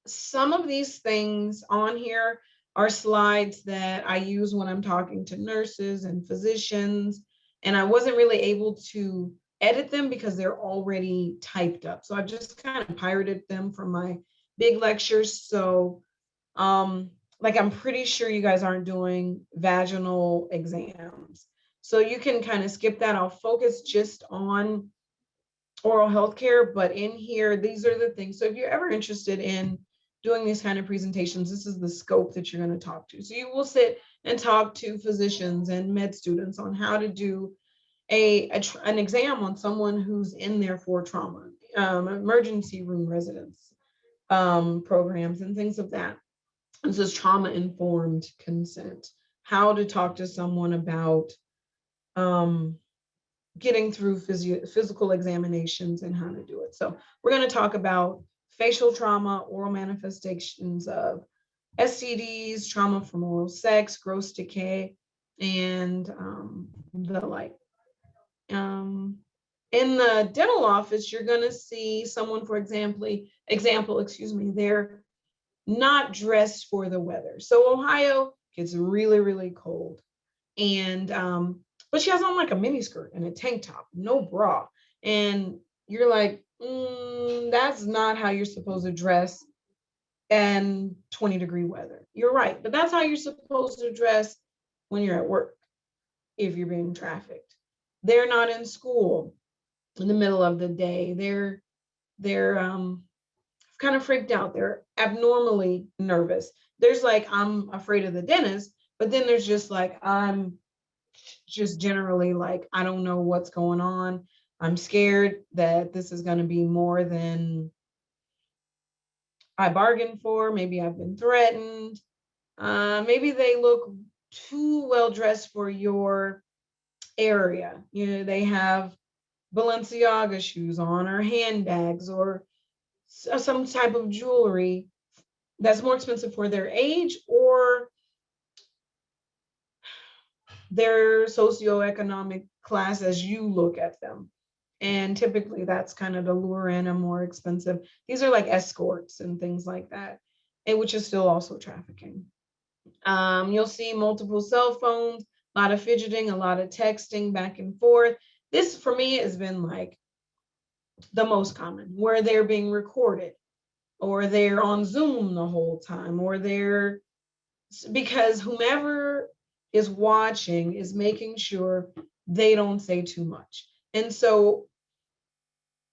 C: Some of these things on here are slides that I use when I'm talking to nurses and physicians, and I wasn't really able to edit them because they're already typed up. So I just kind of pirated them from my big lectures. So like, I'm pretty sure you guys aren't doing vaginal exams. So you can kind of skip that. I'll focus just on oral health care, but in here, these are the things. So if you're ever interested in doing these kind of presentations, this is the scope that you're going to talk to. So you will sit and talk to physicians and med students on how to do an exam on someone who's in there for trauma, emergency room residents, programs and things of that. This is trauma-informed consent, how to talk to someone about getting through physical examinations and how to do it. So we're going to talk about facial trauma, oral manifestations of STDs, trauma from oral sex, gross decay, and the like. In the dental office, you're going to see someone, for example, they're not dressed for the weather. So Ohio gets really, really cold. And, but she has on like a mini skirt and a tank top, no bra. And you're like, that's not how you're supposed to dress in 20-degree weather. You're right, but that's how you're supposed to dress when you're at work, if you're being trafficked. They're not in school in the middle of the day. They're kind of freaked out. They're abnormally nervous. There's like, I'm afraid of the dentist, but then there's just like, I'm just generally like, I don't know what's going on. I'm scared that this is going to be more than I bargained for. Maybe I've been threatened. Maybe they look too well dressed for your area. You know, they have Balenciaga shoes on, or handbags, or some type of jewelry that's more expensive for their age or their socioeconomic class as you look at them. And typically that's kind of the lure in a more expensive. These are like escorts and things like that, and which is still also trafficking. You'll see multiple cell phones, a lot of fidgeting, a lot of texting back and forth. This for me has been like the most common, where they're being recorded or they're on Zoom the whole time, or because whomever is watching is making sure they don't say too much. And so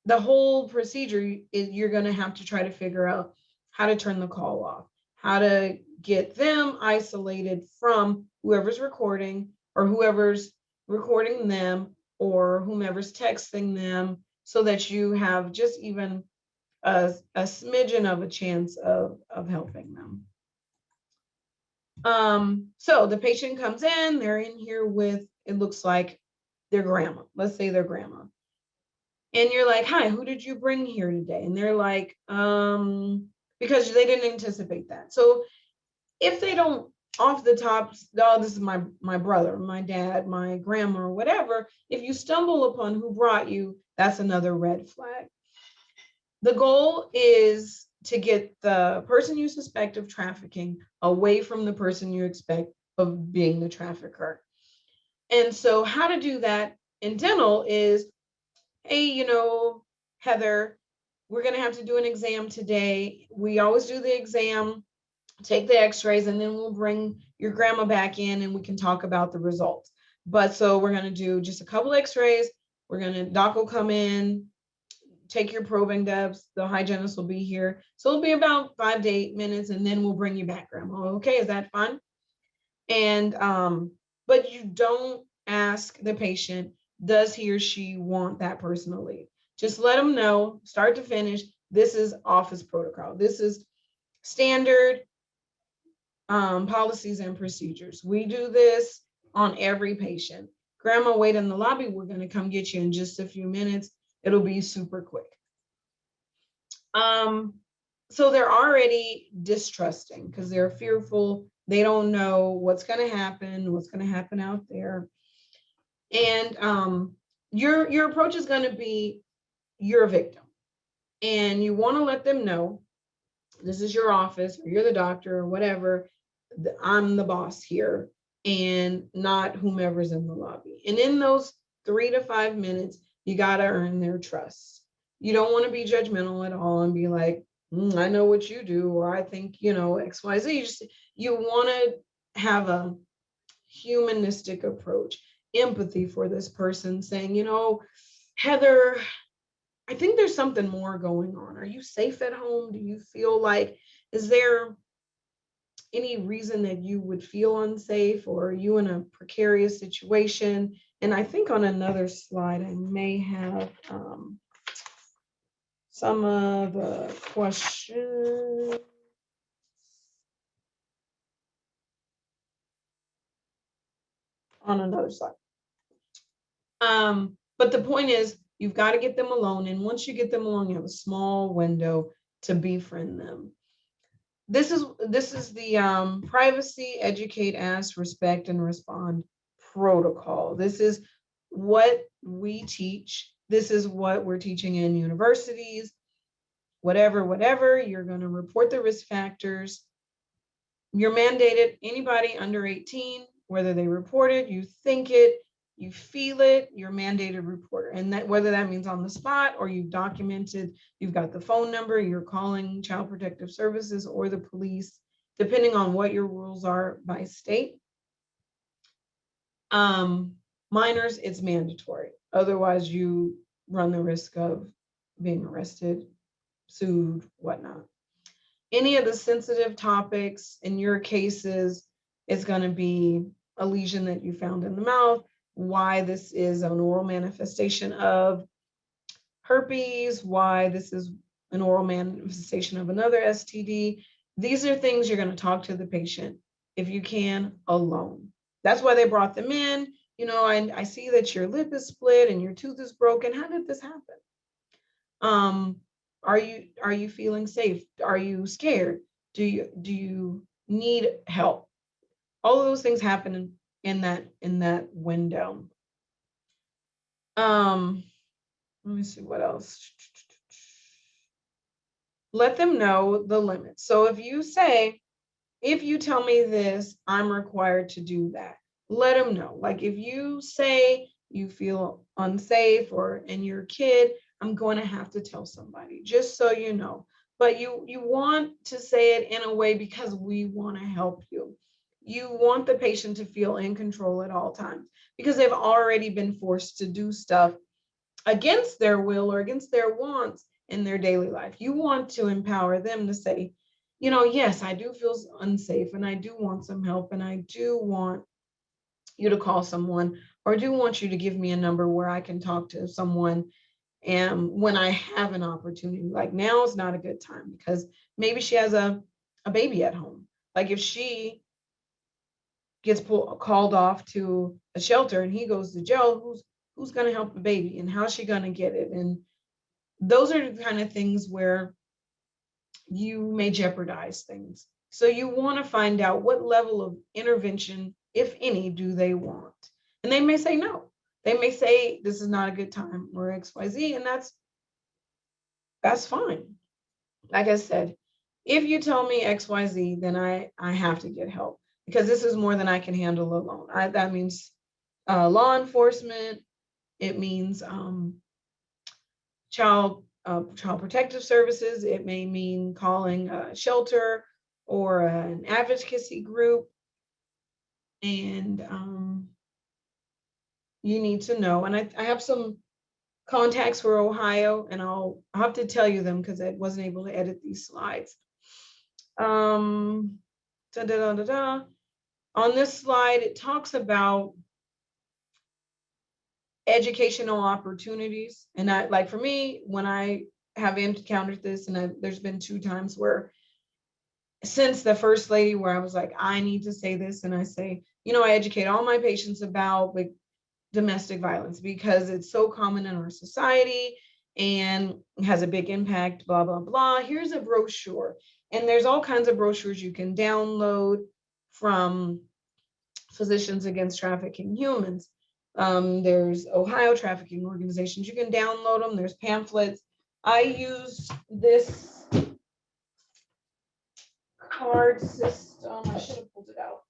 C: the whole procedure is you're going to have to try to figure out how to turn the call off, how to get them isolated from whoever's recording or whoever's recording them or whomever's texting them, so that you have just even a smidgen of a chance of helping them. So the patient comes in, they're in here with, it looks like their grandma, let's say their grandma. And you're like, hi, who did you bring here today? And they're like, because they didn't anticipate that. So if they don't off the top, oh, this is my brother, my dad, my grandma, or whatever, if you stumble upon who brought you, that's another red flag. The goal is to get the person you suspect of trafficking away from the person you expect of being the trafficker. And so how to do that in dental is, hey, Heather, we're going to have to do an exam today. We always do the exam, take the x-rays, and then we'll bring your grandma back in and we can talk about the results. But so we're going to do just a couple x-rays. Doc will come in, take your probing depths, the hygienist will be here. So it'll be about 5 to 8 minutes, and then we'll bring you back, grandma. Okay, is that fun? And, but you don't ask the patient, does he or she want that person to leave? Just let them know, start to finish, this is office protocol. This is standard policies and procedures. We do this on every patient. Grandma, wait in the lobby. We're going to come get you in just a few minutes. It'll be super quick. So they're already distrusting because they're fearful. They don't know what's going to happen out there. And your approach is going to be, you're a victim. And you want to let them know, this is your office, or you're the doctor, or whatever. I'm the boss here, and not whomever's in the lobby. And in those 3 to 5 minutes, you got to earn their trust. You don't want to be judgmental at all and be like, I know what you do, or I think, X, Y, Z. You want to have a humanistic approach, empathy for this person, saying, Heather, I think there's something more going on. Are you safe at home? Do you feel like, is there any reason that you would feel unsafe or you in a precarious situation. And I think on another slide, I may have some of the questions. On another slide. But the point is, you've got to get them alone. And once you get them alone, you have a small window to befriend them. This is the privacy, educate, ask, respect, and respond protocol. This is what we teach. This is what we're teaching in universities, whatever, you're going to report the risk factors. You're mandated, anybody under 18, whether they report it, you think it, you feel it, you're mandated reporter. And that whether that means on the spot or you've documented, you've got the phone number, you're calling Child Protective Services or the police, depending on what your rules are by state. Minors, it's mandatory. Otherwise, you run the risk of being arrested, sued, whatnot. Any of the sensitive topics in your cases is going to be a lesion that you found in the mouth, why this is an oral manifestation of herpes, why this is an oral manifestation of another STD. These are things you're going to talk to the patient, if you can, alone. That's why they brought them in. You know, I see that your lip is split and your tooth is broken. How did this happen? Are you feeling safe? Are you scared? Do you need help? All of those things happen in that window. Let me see what else. Let them know the limits. So if you say, if you tell me this, I'm required to do that. Let them know. Like if you say you feel unsafe and your kid, I'm going to have to tell somebody, just so you know. But you want to say it in a way because we want to help you. You want the patient to feel in control at all times because they've already been forced to do stuff against their will or against their wants in their daily life. You want to empower them to say, you know, yes, I do feel unsafe and I do want some help and I do want you to call someone or do want you to give me a number where I can talk to someone. And when I have an opportunity, like now is not a good time because maybe she has a baby at home. Like if she gets called off to a shelter and he goes to jail, who's going to help the baby and how's she going to get it? And those are the kind of things where you may jeopardize things. So you want to find out what level of intervention, if any, do they want? And they may say no. They may say this is not a good time or XYZ, and that's fine. Like I said, if you tell me XYZ, then I have to get help because this is more than I can handle alone. That means law enforcement. It means child protective services. It may mean calling a shelter or an advocacy group. And you need to know. And I have some contacts for Ohio, and I'll have to tell you them because I wasn't able to edit these slides. On this slide, it talks about educational opportunities. And like for me, when I have encountered this, and there's been 2 times where since the first lady where I was like, I need to say this. And I say, you know, I educate all my patients about like domestic violence because it's so common in our society and has a big impact, blah, blah, blah. Here's a brochure. And there's all kinds of brochures you can download from Physicians Against Trafficking Humans. There's Ohio trafficking organizations. You can download them. There's pamphlets. I use this card system. I should have pulled it out.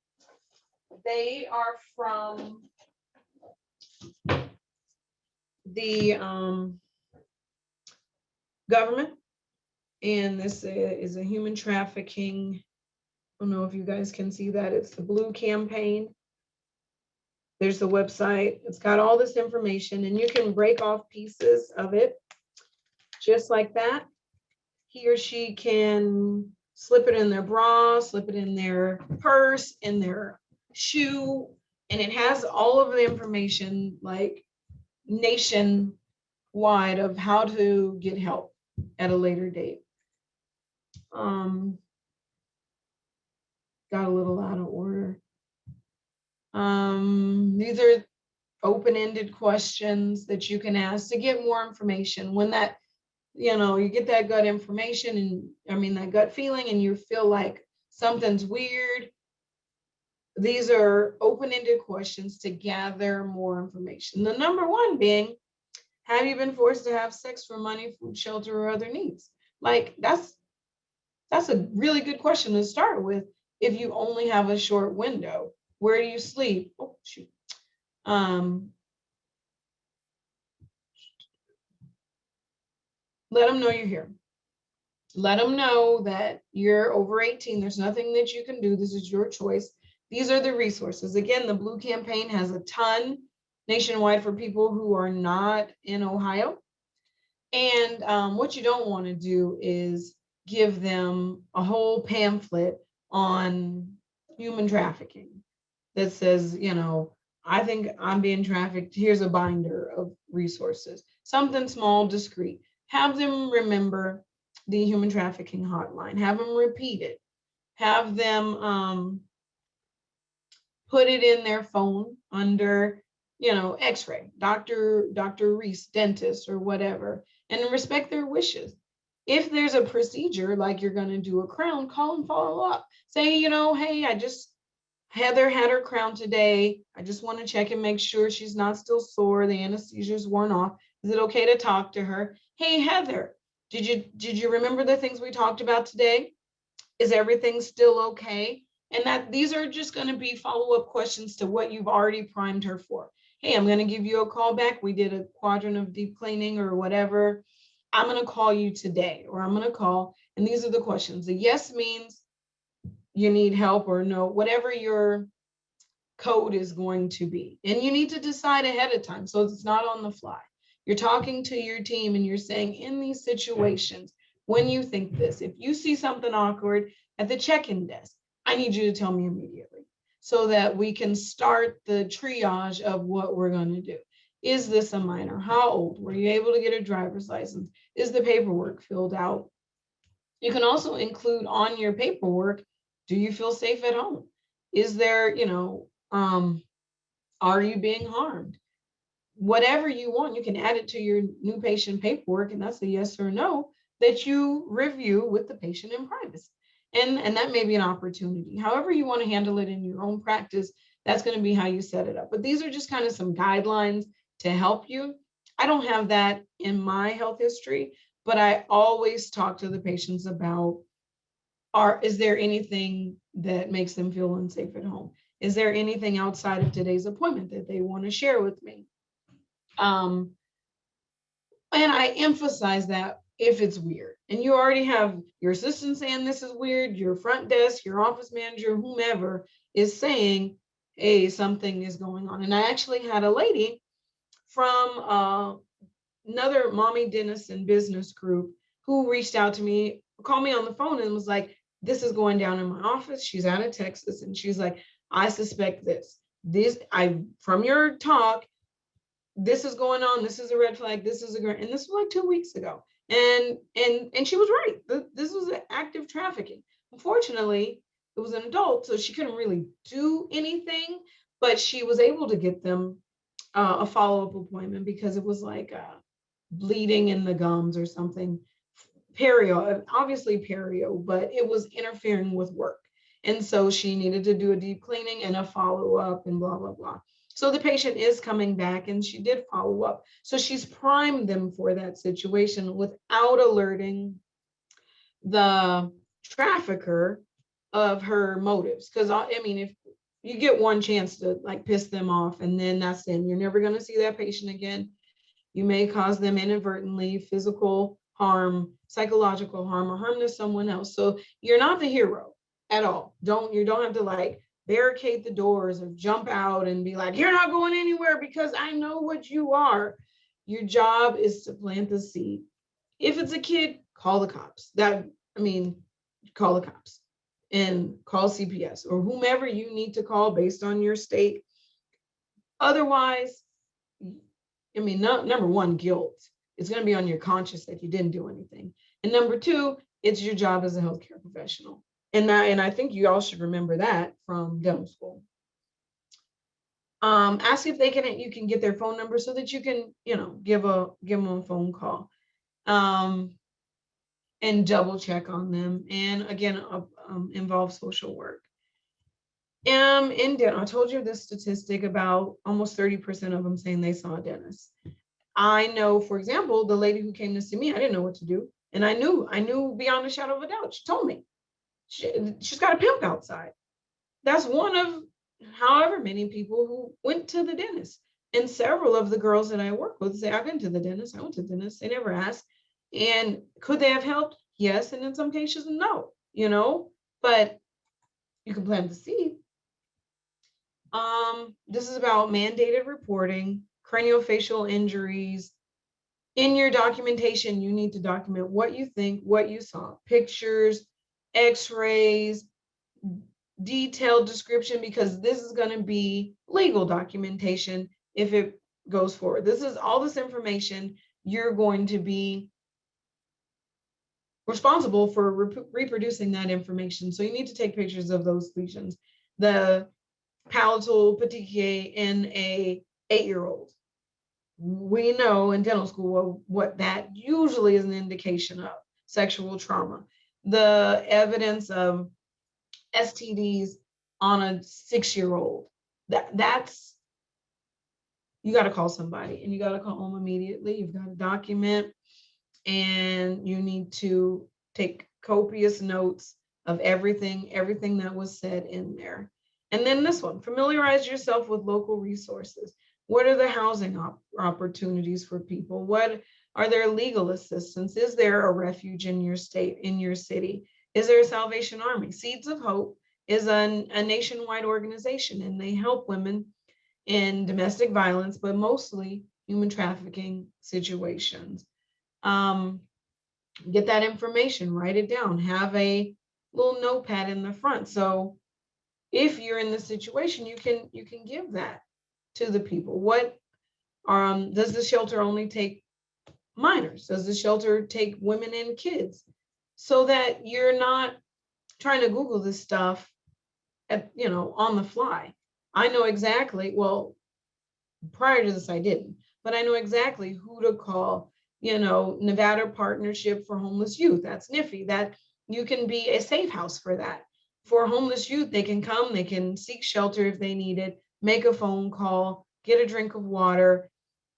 C: They are from the government, and this is a human trafficking. I don't know if you guys can see that. It's the blue campaign. There's the website. It's got all this information, and you can break off pieces of it just like that. He or she can slip it in their bra, slip it in their purse, in their shoe, and it has all of the information like nationwide of how to get help at a later date. Got a little out of order. These are open-ended questions that you can ask to get more information. When that, you get that gut information and that gut feeling and you feel like something's weird, these are open-ended questions to gather more information. The number one being, have you been forced to have sex for money, food, shelter, or other needs? Like that's a really good question to start with. If you only have a short window, where do you sleep? Oh, shoot. Let them know you're here. Let them know that you're over 18. There's nothing that you can do. This is your choice. These are the resources. Again, the Blue campaign has a ton nationwide for people who are not in Ohio. And what you don't want to do is give them a whole pamphlet on human trafficking that says, I think I'm being trafficked. Here's a binder of resources. Something small, discreet. Have them remember the human trafficking hotline. Have them repeat it. Have them put it in their phone under, X-ray, Dr. Reese, dentist, or whatever, and respect their wishes. If there's a procedure, like you're going to do a crown, call and follow up. Say, hey, Heather had her crown today. I just want to check and make sure she's not still sore. The anesthesia's worn off. Is it okay to talk to her? Hey, Heather, did you remember the things we talked about today? Is everything still okay? And that these are just going to be follow-up questions to what you've already primed her for. Hey, I'm going to give you a call back. We did a quadrant of deep cleaning or whatever. I'm going to call you today, or I'm going to call. And these are the questions. The yes means you need help, or no, whatever your code is going to be. And you need to decide ahead of time, so it's not on the fly. You're talking to your team and you're saying, in these situations, when you think this, if you see something awkward at the check-in desk, I need you to tell me immediately so that we can start the triage of what we're going to do. Is this a minor? How old? Were you able to get a driver's license? Is the paperwork filled out? You can also include on your paperwork, do you feel safe at home? Is there, are you being harmed? Whatever you want, you can add it to your new patient paperwork, and that's a yes or no that you review with the patient in privacy. And that may be an opportunity. However you want to handle it in your own practice, that's going to be how you set it up. But these are just kind of some guidelines to help you. I don't have that in my health history, but I always talk to the patients about, is there anything that makes them feel unsafe at home? Is there anything outside of today's appointment that they want to share with me? And I emphasize that if it's weird, and you already have your assistant saying this is weird, your front desk, your office manager, whomever is saying, hey, something is going on. And I actually had a lady from another mommy dentist business group who reached out to me, called me on the phone and was like, this is going down in my office. She's out of Texas. And she's like, I suspect from your talk, this is going on. This is a red flag. This is and this was like 2 weeks ago. And she was right. This was an active trafficking. Unfortunately, it was an adult, so she couldn't really do anything, but she was able to get them a follow-up appointment because it was like bleeding in the gums or something. Obviously perio, but it was interfering with work. And so she needed to do a deep cleaning and a follow-up and blah, blah, blah. So the patient is coming back and she did follow up. So she's primed them for that situation without alerting the trafficker of her motives. Because if you get one chance to like piss them off and then that's it, you're never going to see that patient again. You may cause them inadvertently physical harm, psychological harm, or harm to someone else. So you're not the hero at all. You don't have to like barricade the doors or jump out and be like, you're not going anywhere because I know what you are. Your job is to plant the seed. If it's a kid, call the cops. call the cops and call CPS or whomever you need to call based on your state. Otherwise, I mean, number one, guilt. It's going to be on your conscience that you didn't do anything. And number two, it's your job as a healthcare professional. And I think you all should remember that from dental school. Ask if you can get their phone number so that you can, give them a phone call. And double check on them. And again, involve social work. In dental, I told you this statistic about almost 30% of them saying they saw a dentist. I know, for example, the lady who came to see me, I didn't know what to do. And I knew beyond a shadow of a doubt. She told me she's got a pimp outside. That's one of however many people who went to the dentist. And several of the girls that I work with say, I've been to the dentist. I went to the dentist. They never asked. And could they have helped? Yes. And in some cases, no, but you can plant the seed. This is about mandated reporting, craniofacial injuries. In your documentation, you need to document what you think, what you saw, pictures, x-rays, detailed description, because this is going to be legal documentation if it goes forward. This is all this information you're going to be responsible for reproducing that information. So you need to take pictures of those lesions. The palatal petechiae in a 8-year-old. We know in dental school what that usually is an indication of sexual trauma. The evidence of STDs on a 6-year-old. That's, you got to call somebody and you got to call them immediately. You've got to document and you need to take copious notes of everything that was said in there. And then this one, familiarize yourself with local resources. What are the housing opportunities for people? What are there legal assistance? Is there a refuge in your state, in your city? Is there a Salvation Army? Seeds of Hope is a nationwide organization, and they help women in domestic violence, but mostly human trafficking situations. Get that information, write it down, have a little notepad in the front. So if you're in the situation, you can give that to the people. What does the shelter only take minors? Does the shelter take women and kids? So that you're not trying to Google this stuff on the fly. I know exactly, well, prior to this I didn't, but I know exactly who to call. Nevada Partnership for Homeless Youth, that's NIFI, that you can be a safe house for that. For homeless youth, they can come, they can seek shelter if they need it, make a phone call, get a drink of water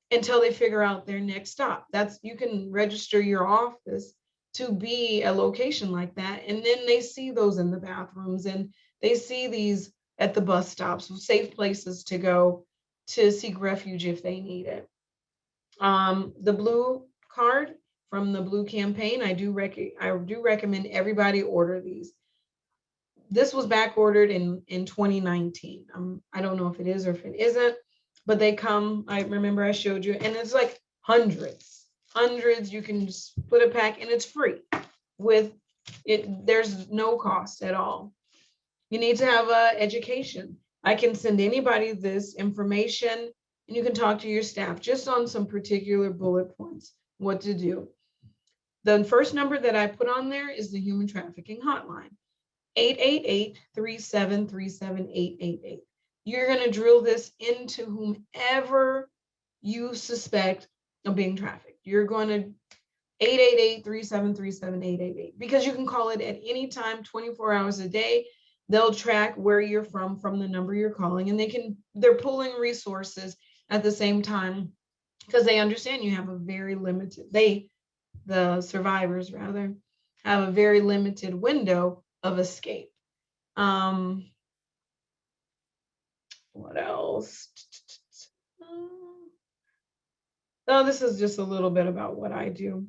C: until they figure out their next stop. You can register your office to be a location like that. And then they see those in the bathrooms and they see these at the bus stops, safe places to go to seek refuge if they need it. The blue card from the Blue campaign, I do recommend everybody order these. This was back ordered in 2019. I don't know if it is or if it isn't, but they come, I remember I showed you, and it's like hundreds. You can just put a pack and it's free with it. There's no cost at all. You need to have an education. I can send anybody this information and you can talk to your staff just on some particular bullet points, what to do. The first number that I put on there is the human trafficking hotline, 888-373-7888. You're going to drill this into whomever you suspect of being trafficked. You're going to 888-373-7888 because you can call it at any time, 24 hours a day. They'll track where you're from the number you're calling, and they're pulling resources at the same time because they understand you have a very limited, the survivors rather, have a very limited window of escape. What else? Oh, this is just a little bit about what I do.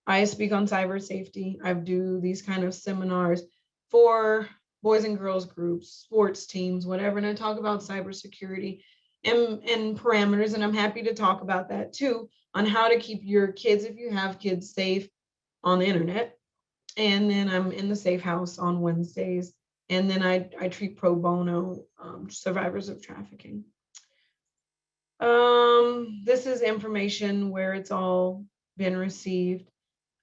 C: I speak on cyber safety. I do these kind of seminars for boys and girls groups, sports teams, whatever. And I talk about cybersecurity and parameters. And I'm happy to talk about that too, on how to keep your kids, if you have kids, safe on the internet. And then I'm in the safe house on Wednesdays. And then I treat pro bono survivors of trafficking. This is information where it's all been received.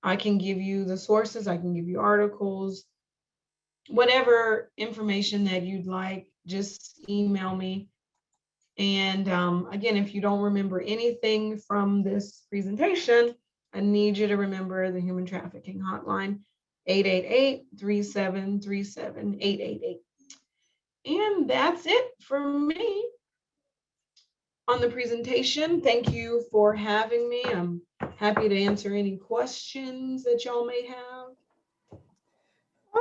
C: I can give you the sources, I can give you articles, whatever information that you'd like, just email me. And again, if you don't remember anything from this presentation, I need you to remember the human trafficking hotline, 888-3737-888. And that's it for me on the presentation. Thank you for having me. I'm happy to answer any questions that y'all may have.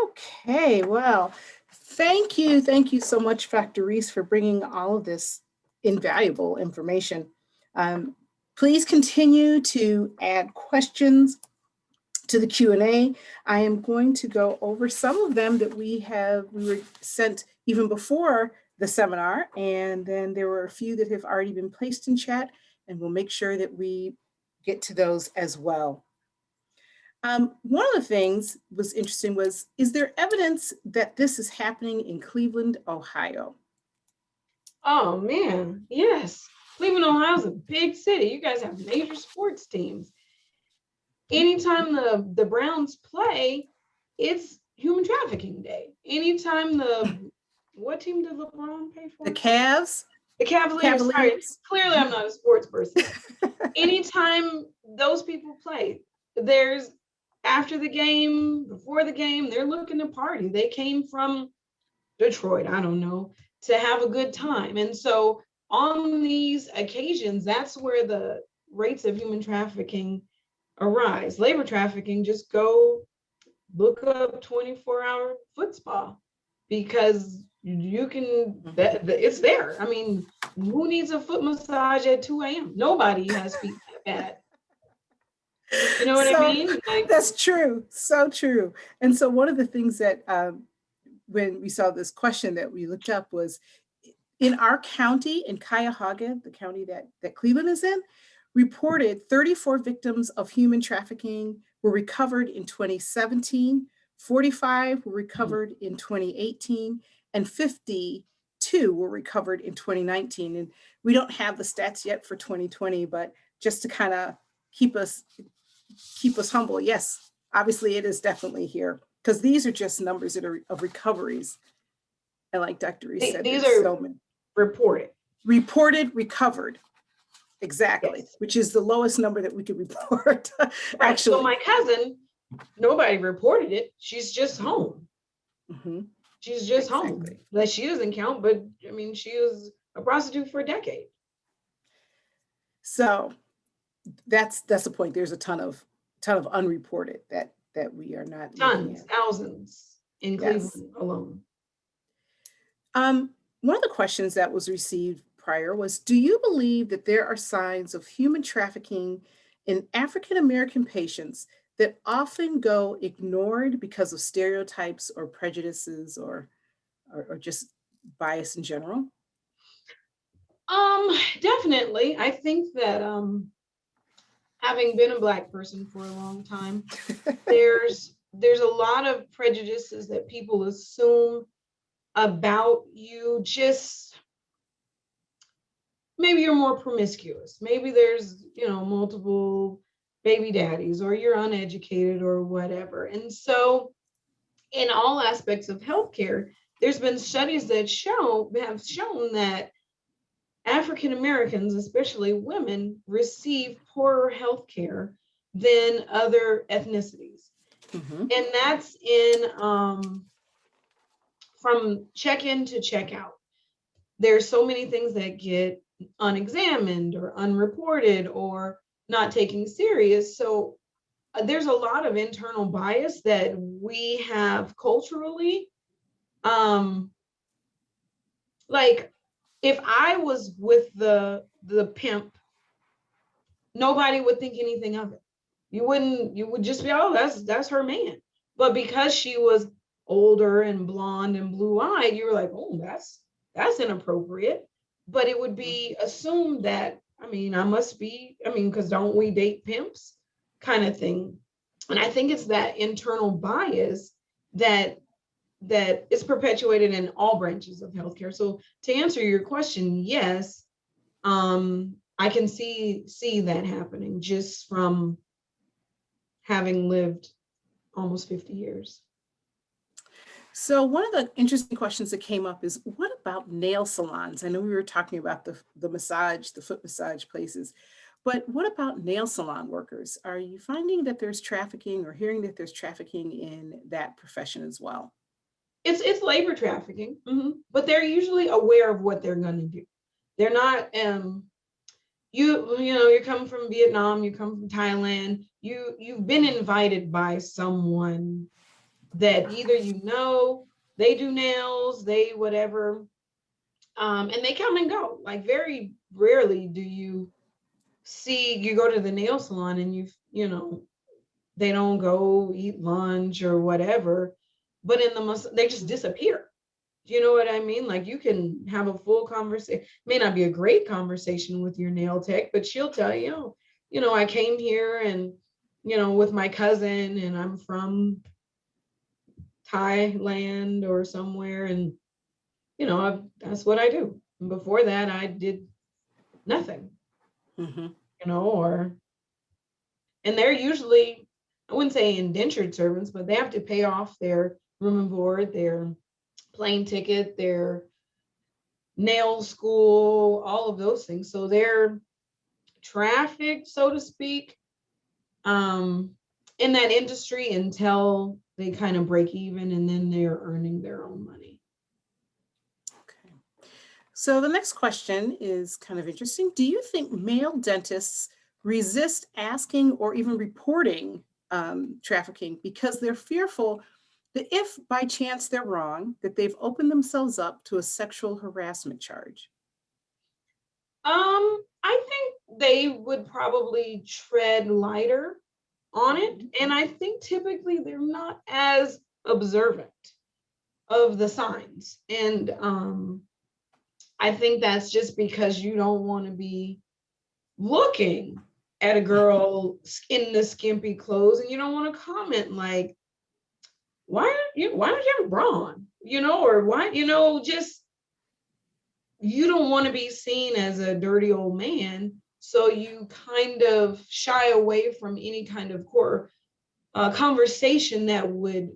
D: Okay, well, thank you so much, Dr. Reese, for bringing all of this invaluable information. Please continue to add questions to the Q&A. I am going to go over some of them that we were sent even before the seminar, and then there were a few that have already been placed in chat, and we'll make sure that we get to those as well. One of the things was interesting was, is there evidence that this is happening in Cleveland, Ohio?
C: Oh man, yes. Cleveland, Ohio is a big city. You guys have major sports teams. Anytime the Browns play, it's human trafficking day. Anytime what team did LeBron pay for?
D: The Cavs?
C: The Cavaliers. Sorry, clearly I'm not a sports person. Anytime those people play, there's after the game, before the game, they're looking to party. They came from Detroit, I don't know, to have a good time. And so on these occasions, that's where the rates of human trafficking arise. Labor trafficking, just go look up 24-hour foot spa, because you can, it's there. I mean, who needs a foot massage at 2 a.m.? Nobody has feet that bad. You know what I mean? Like,
D: that's true. So true. And so one of the things that when we saw this question that we looked up was, in our county, in Cuyahoga, the county that Cleveland is in, reported 34 victims of human trafficking were recovered in 2017, 45 were recovered in 2018, and 52 were recovered in 2019. And we don't have the stats yet for 2020, but just to kind of keep us humble, yes, obviously it is definitely here, because these are just numbers that are of recoveries. And like Dr. Reese said,
C: these are
D: so many.
C: reported,
D: recovered. Exactly, yes. Which is the lowest number that we could report.
C: Right.
D: Actually,
C: so my cousin, nobody reported it. She's just home.
D: Mm-hmm.
C: She's just home. Like, she doesn't count, but I mean, she was a prostitute for a decade.
D: So that's the point. There's a ton of unreported that we are not.
C: Tons, thousands in Cleveland alone.
D: One of the questions that was received prior was, do you believe that there are signs of human trafficking in African-American patients that often go ignored because of stereotypes or prejudices or just bias in general?
C: Definitely. I think that having been a Black person for a long time, there's a lot of prejudices that people assume about you. Just maybe you're more promiscuous. Maybe there's, multiple baby daddies, or you're uneducated or whatever. And so in all aspects of healthcare, there's been studies that have shown that African Americans, especially women, receive poorer healthcare than other ethnicities. Mm-hmm. And that's in from check-in to check-out. There's so many things that get unexamined or unreported or not taken serious. So there's a lot of internal bias that we have culturally. Like, if I was with the pimp, nobody would think anything of it. You would just be, oh, that's her man. But because she was older and blonde and blue-eyed, you were like, oh, that's inappropriate. But it would be assumed that, I must be, because don't we date pimps kind of thing. And I think it's that internal bias that is perpetuated in all branches of healthcare. So to answer your question, yes, I can see that happening just from having lived almost 50 years.
D: So one of the interesting questions that came up is, what about nail salons? I know we were talking about the massage, the foot massage places, but what about nail salon workers? Are you finding that there's trafficking or hearing that there's trafficking in that profession as well?
C: It's labor trafficking, but they're usually aware of what they're going to do. They're not you know, you're coming from Vietnam, you come from Thailand, you've been invited by someone that either you know, they do nails, they whatever, and they come and go. Like very rarely do you go to the nail salon and you know, they don't go eat lunch or whatever, but they just disappear. Do you know what I mean? Like you can have a full conversation, may not be a great conversation with your nail tech, but she'll tell you, you know, I came here and, you know, with my cousin and I'm from Thailand or somewhere. And, you know, that's what I do. And before that, I did nothing, you know, and they're usually, I wouldn't say indentured servants, but they have to pay off their room and board, their plane ticket, their nail school, all of those things. So they're trafficked, so to speak, in that industry until they kind of break even and then they're earning their own money.
D: Okay. So the next question is kind of interesting. Do you think male dentists resist asking or even reporting trafficking because they're fearful that if by chance they're wrong, that they've opened themselves up to a sexual harassment charge?
C: I think they would probably tread lighter on it. And I think typically they're not as observant of the signs. And I think that's just because you don't want to be looking at a girl in the skimpy clothes and you don't want to comment like, why don't you have a bra on? You know, or why, you know, just you don't want to be seen as a dirty old man. So you kind of shy away from any kind of conversation that would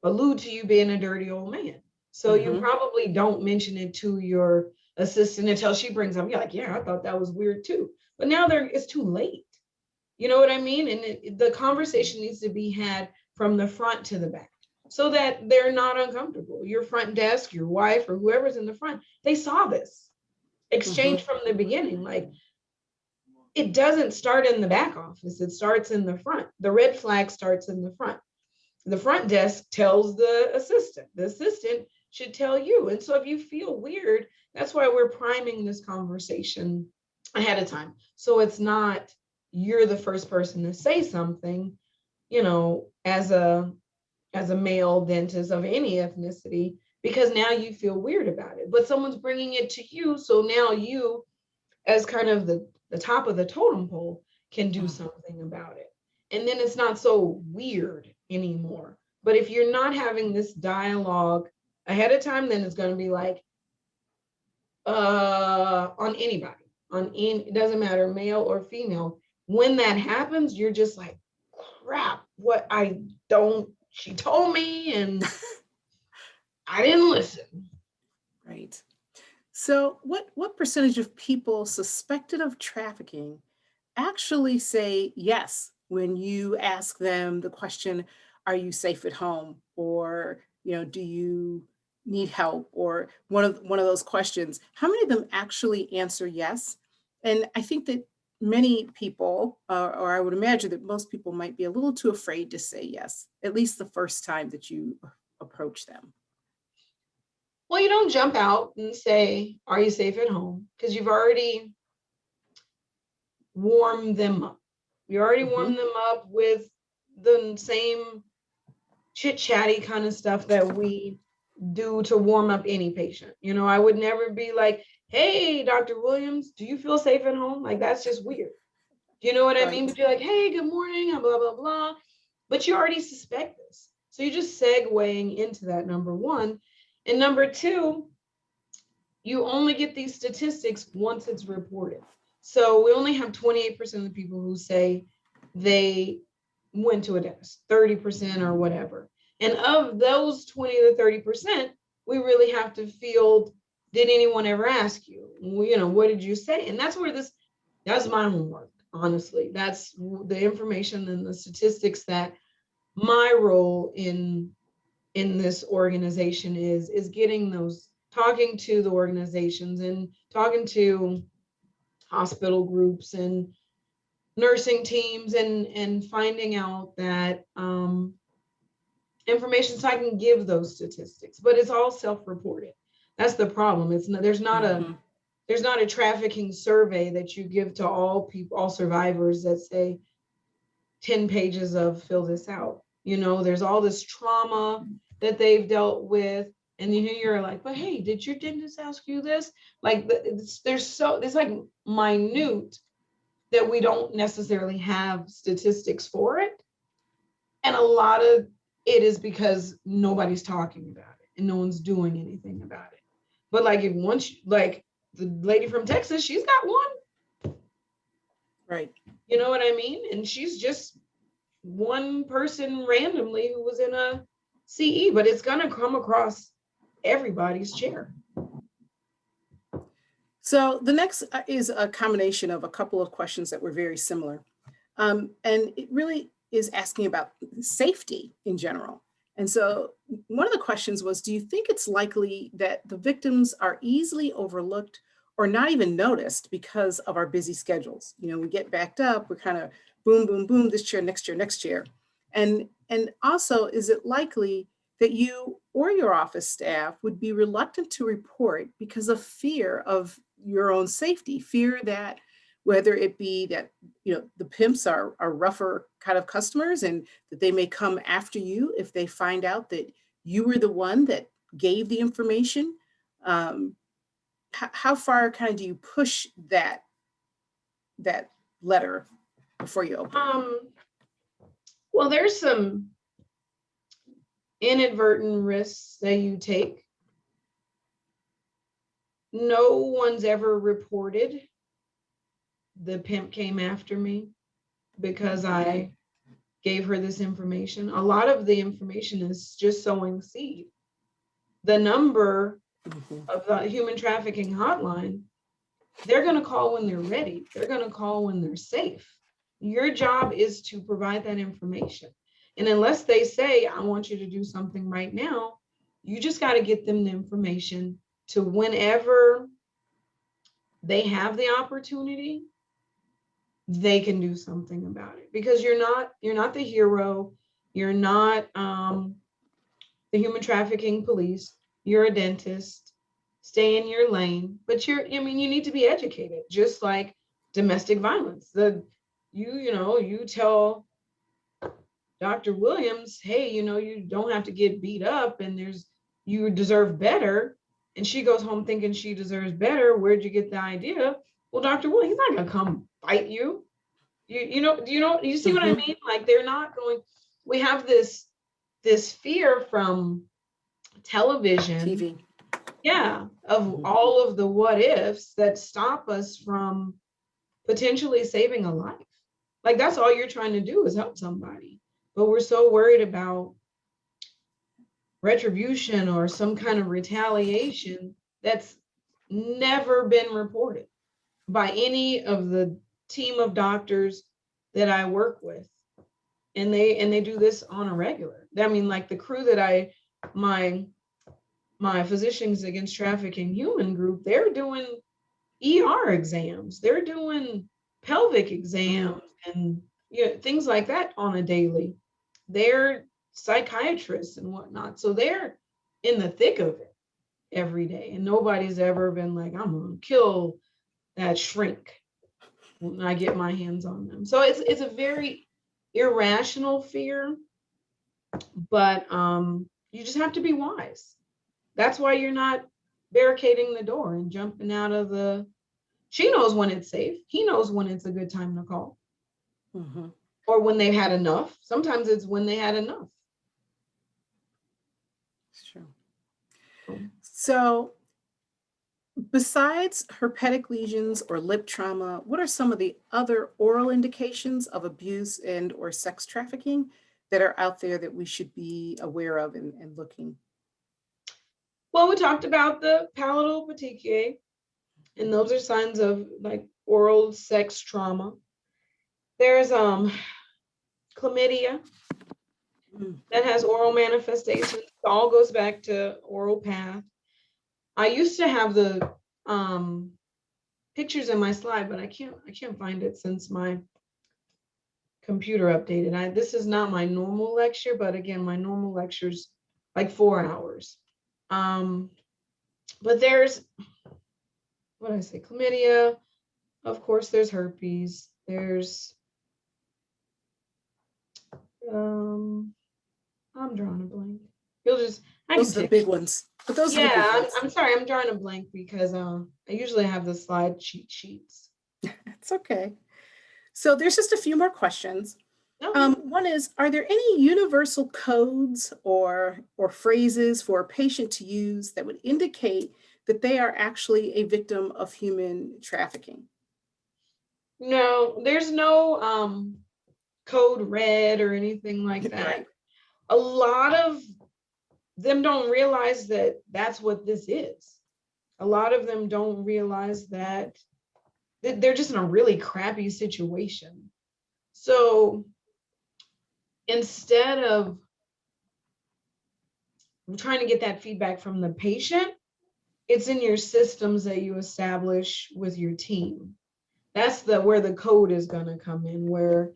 C: allude to you being a dirty old man. So you probably don't mention it to your assistant until she brings up, you're like, yeah, I thought that was weird too. But now it's too late. You know what I mean? And the conversation needs to be had from the front to the back so that they're not uncomfortable. Your front desk, your wife, or whoever's in the front, they saw this exchange from the beginning. Like, it doesn't start in the back office. It starts in the front. The red flag starts in the front. The front desk tells the assistant. The assistant should tell you. And so if you feel weird, that's why we're priming this conversation ahead of time. So it's not you're the first person to say something, you know, as a male dentist of any ethnicity, because now you feel weird about it, but someone's bringing it to you. So now you, as kind of the top of the totem pole, can do something about it. And then it's not so weird anymore. But if you're not having this dialogue ahead of time, then it's going to be like, on anybody, it doesn't matter, male or female. When that happens, you're just like, crap, she told me and I didn't listen.
D: Right. So what percentage of people suspected of trafficking actually say yes when you ask them the question, are you safe at home? Or, you know, do you need help? Or one of those questions, how many of them actually answer yes? And I think that many people, or I would imagine that most people might be a little too afraid to say yes, at least the first time that you approach them.
C: Well, you don't jump out and say, are you safe at home? Because you've already warmed them up. You already warmed them up with the same chit-chatty kind of stuff that we do to warm up any patient. You know, I would never be like, hey, Dr. Williams, do you feel safe at home? Like, that's just weird. Do you know what I
D: Right.
C: mean? But you're like, hey, good morning, and blah, blah, blah. But you already suspect this. So you're just segueing into that, number one. And number two, you only get these statistics once it's reported. So we only have 28% of the people who say they went to a dentist, 30% or whatever. And of those 20 to 30%, we really have to field, did anyone ever ask you? You know, what did you say? And that's where that's my homework, honestly. That's the information and the statistics that my role in this organization is getting those, talking to the organizations and talking to hospital groups and nursing teams and finding out that information so I can give those statistics, but it's all self-reported. That's the problem. There's not a trafficking survey that you give to all people, all survivors, that say 10 pages of fill this out. You know, there's all this trauma that they've dealt with. And you're like, but hey, did your dentist ask you this? Like, there's like minute that we don't necessarily have statistics for it. And a lot of it is because nobody's talking about it and no one's doing anything about it. But like, if once, like the lady from Texas, she's got one.
D: Right.
C: You know what I mean? And she's just one person randomly who was in a CE, but it's going to come across everybody's chair.
D: So the next is a combination of a couple of questions that were very similar. And it really is asking about safety in general. And so one of the questions was, do you think it's likely that the victims are easily overlooked or not even noticed because of our busy schedules? You know, we get backed up, we're kind of boom, boom, boom, this chair, next chair, next chair. And also, is it likely that you or your office staff would be reluctant to report because of fear of your own safety, fear that whether it be that, you know, the pimps are rougher kind of customers and that they may come after you if they find out that you were the one that gave the information? How far kind of do you push that letter before you open?
C: Well, there's some inadvertent risks that you take. No one's ever reported the pimp came after me because I gave her this information. A lot of the information is just sowing seed. The number of the human trafficking hotline, they're going to call when they're ready. They're going to call when they're safe. Your job is to provide that information. And unless they say, I want you to do something right now, you just got to get them the information to whenever they have the opportunity, they can do something about it. Because you're not the hero. You're not the human trafficking police. You're a dentist. Stay in your lane. But you need to be educated, just like domestic violence. You tell Dr. Williams, hey, you don't have to get beat up and you deserve better. And she goes home thinking she deserves better. Where'd you get the idea? Well, Dr. Williams, he's not going to come fight you. You see what I mean? Like, they're not going, we have this fear from television.
D: TV.
C: Yeah, of all of the what ifs that stop us from potentially saving a life. Like, that's all you're trying to do is help somebody. But we're so worried about retribution or some kind of retaliation that's never been reported by any of the team of doctors that I work with. And they do this on a regular. I mean, like the crew that my Physicians Against Trafficking Human group, they're doing ER exams, they're doing pelvic exams and things like that on a daily. They're psychiatrists and whatnot. So they're in the thick of it every day. And nobody's ever been like, I'm gonna kill that shrink when I get my hands on them. So it's a very irrational fear, but you just have to be wise. That's why you're not barricading the door and jumping out of she knows when it's safe. He knows when it's a good time to call.
D: Mhm.
C: or when they've had enough. Sometimes it's when they had enough.
D: It's true. So besides herpetic lesions or lip trauma, what are some of the other oral indications of abuse and or sex trafficking that are out there that we should be aware of and looking?
C: Well, we talked about the palatal petechiae, and those are signs of like oral sex trauma. There's chlamydia
D: Mm.
C: that has oral manifestations. It all goes back to oral path. I used to have the pictures in my slide, but I can't find it since my computer updated. This is not my normal lecture, but again, my normal lecture's like 4 hours. But there's, what did I say, chlamydia, of course, there's herpes, there's I'm drawing a blank. I can
D: Those are the
C: take.
D: big ones. But those are the
C: Yeah,
D: big
C: I'm,
D: ones.
C: I'm sorry, I'm drawing a blank because I usually have the slide cheat sheets.
D: It's okay. So there's just a few more questions.
C: Okay.
D: One is, are there any universal codes or phrases for a patient to use that would indicate that they are actually a victim of human trafficking?
C: No, there's no code red or anything like that.
D: Right.
C: A lot of them don't realize that that's what this is. A lot of them don't realize that they're just in a really crappy situation. So instead of trying to get that feedback from the patient, it's in your systems that you establish with your team. That's where the code is going to come in, where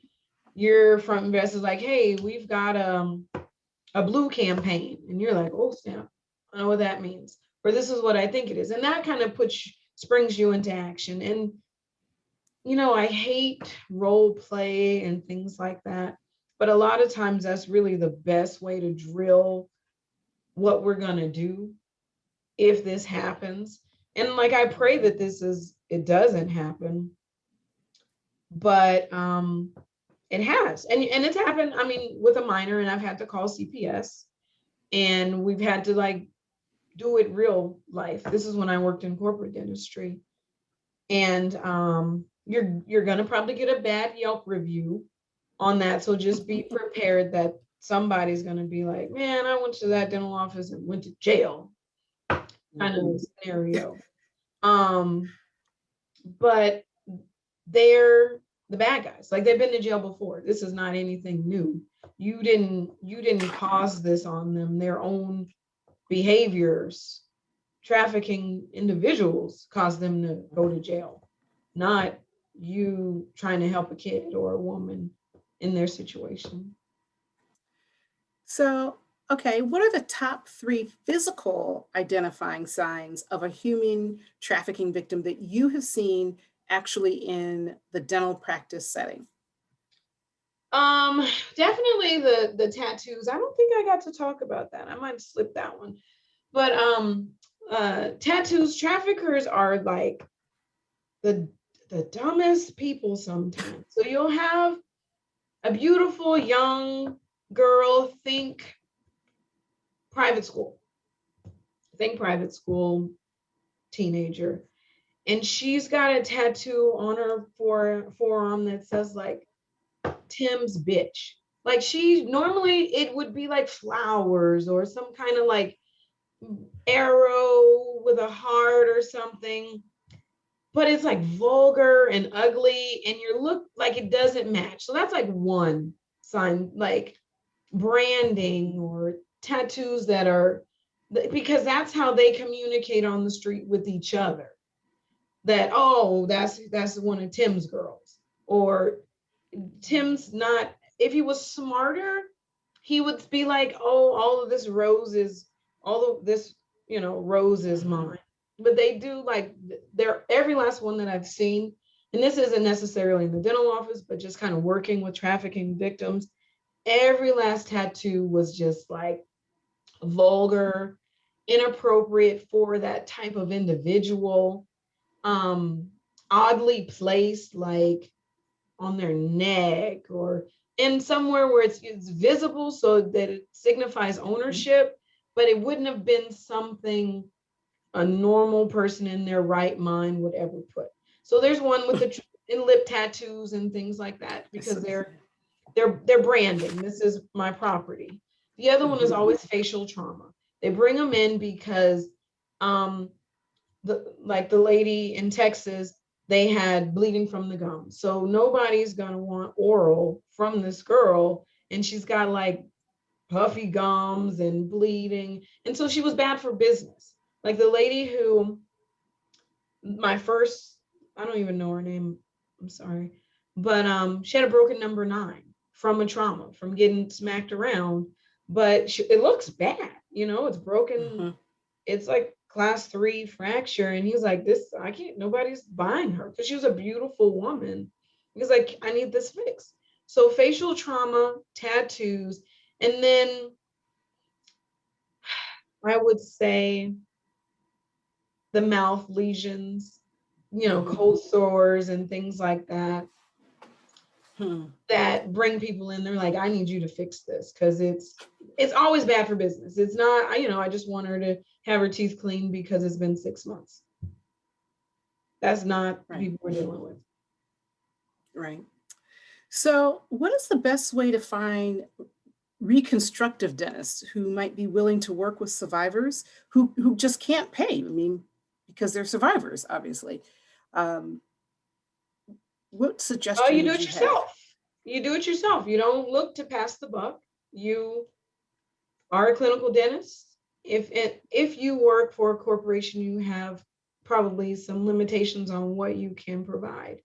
C: your front invest is like, hey, we've got a blue campaign, and you're like, oh snap, I know what that means, or this is what I think it is, and that kind of springs you into action. And I hate role play and things like that, but a lot of times that's really the best way to drill what we're going to do if this happens. And like, I pray that it doesn't happen, but it has, and it's happened. I mean, with a minor, and I've had to call CPS, and we've had to like do it real life. This is when I worked in corporate dentistry, and you're gonna probably get a bad Yelp review on that. So just be prepared that somebody's gonna be like, man, I went to that dental office and went to jail, kind of scenario. But they're the bad guys. Like, they've been to jail before. This is not anything new. You didn't cause this on them. Their own behaviors, trafficking individuals, caused them to go to jail, not you trying to help a kid or a woman in their situation.
D: So, okay, what are the top 3 physical identifying signs of a human trafficking victim that you have seen actually in the dental practice setting?
C: Definitely the tattoos. I don't think I got to talk about that. I might slip that one. But tattoos, traffickers are like the dumbest people sometimes. So you'll have a beautiful young girl, think private school teenager, and she's got a tattoo on her forearm that says like Tim's bitch. Like, she normally it would be like flowers or some kind of like arrow with a heart or something, but it's like vulgar and ugly, and you look like it doesn't match. So that's like one sign, like branding or tattoos that are, because that's how they communicate on the street with each other. That, oh, that's one of Tim's girls, or Tim's not. If he was smarter, he would be like, oh, all of this rose is mine. But they do, like, they're every last one that I've seen, and this isn't necessarily in the dental office, but just kind of working with trafficking victims, every last tattoo was just like vulgar, inappropriate for that type of individual, oddly placed, like on their neck or in somewhere where it's visible so that it signifies ownership, but it wouldn't have been something a normal person in their right mind would ever put. So there's one with the in lip tattoos and things like that because they're branding. This is my property. The other one is always facial trauma. They bring them in because the lady in Texas, they had bleeding from the gums. So nobody's gonna want oral from this girl, and she's got like puffy gums and bleeding. And so she was bad for business. Like the lady who my first, I don't even know her name, I'm sorry, but she had a broken number 9 from a trauma, from getting smacked around, but it looks bad, it's broken. It's like class 3 fracture. And he's like, this, I can't, nobody's buying her because she was a beautiful woman. He's like, I need this fixed. So facial trauma, tattoos, and then I would say the mouth lesions, cold sores and things like that, that bring people in. They're like, I need you to fix this because it's always bad for business. It's not, I just want her to have her teeth cleaned because it's been 6 months. That's not
D: Right.
C: people we're dealing with.
D: Right. So what is the best way to find reconstructive dentists who might be willing to work with survivors who just can't pay? I mean, because they're survivors, obviously. What suggestion
C: Oh, you do
D: would
C: it
D: you have?
C: yourself. You do it yourself. You don't look to pass the buck. You are a clinical dentist. If you work for a corporation, you have probably some limitations on what you can provide.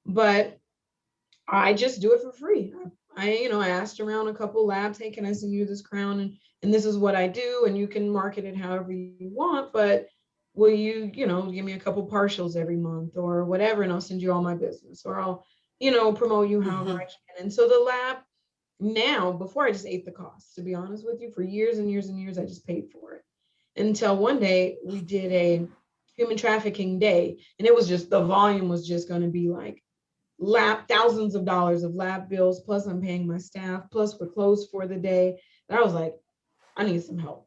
C: But I just do it for free. I asked around a couple labs, hey, can I send you this crown? And this is what I do. And you can market it however you want, but will you, give me a couple partials every month or whatever, and I'll send you all my business, or I'll, promote you however I can. And so the lab now, before I just ate the cost, to be honest with you, for years and years and years, I just paid for it. Until one day we did a human trafficking day, and it was just, the volume was just going to be like thousands of dollars of lab bills, plus I'm paying my staff, plus we're closed for the day. And I was like, I need some help.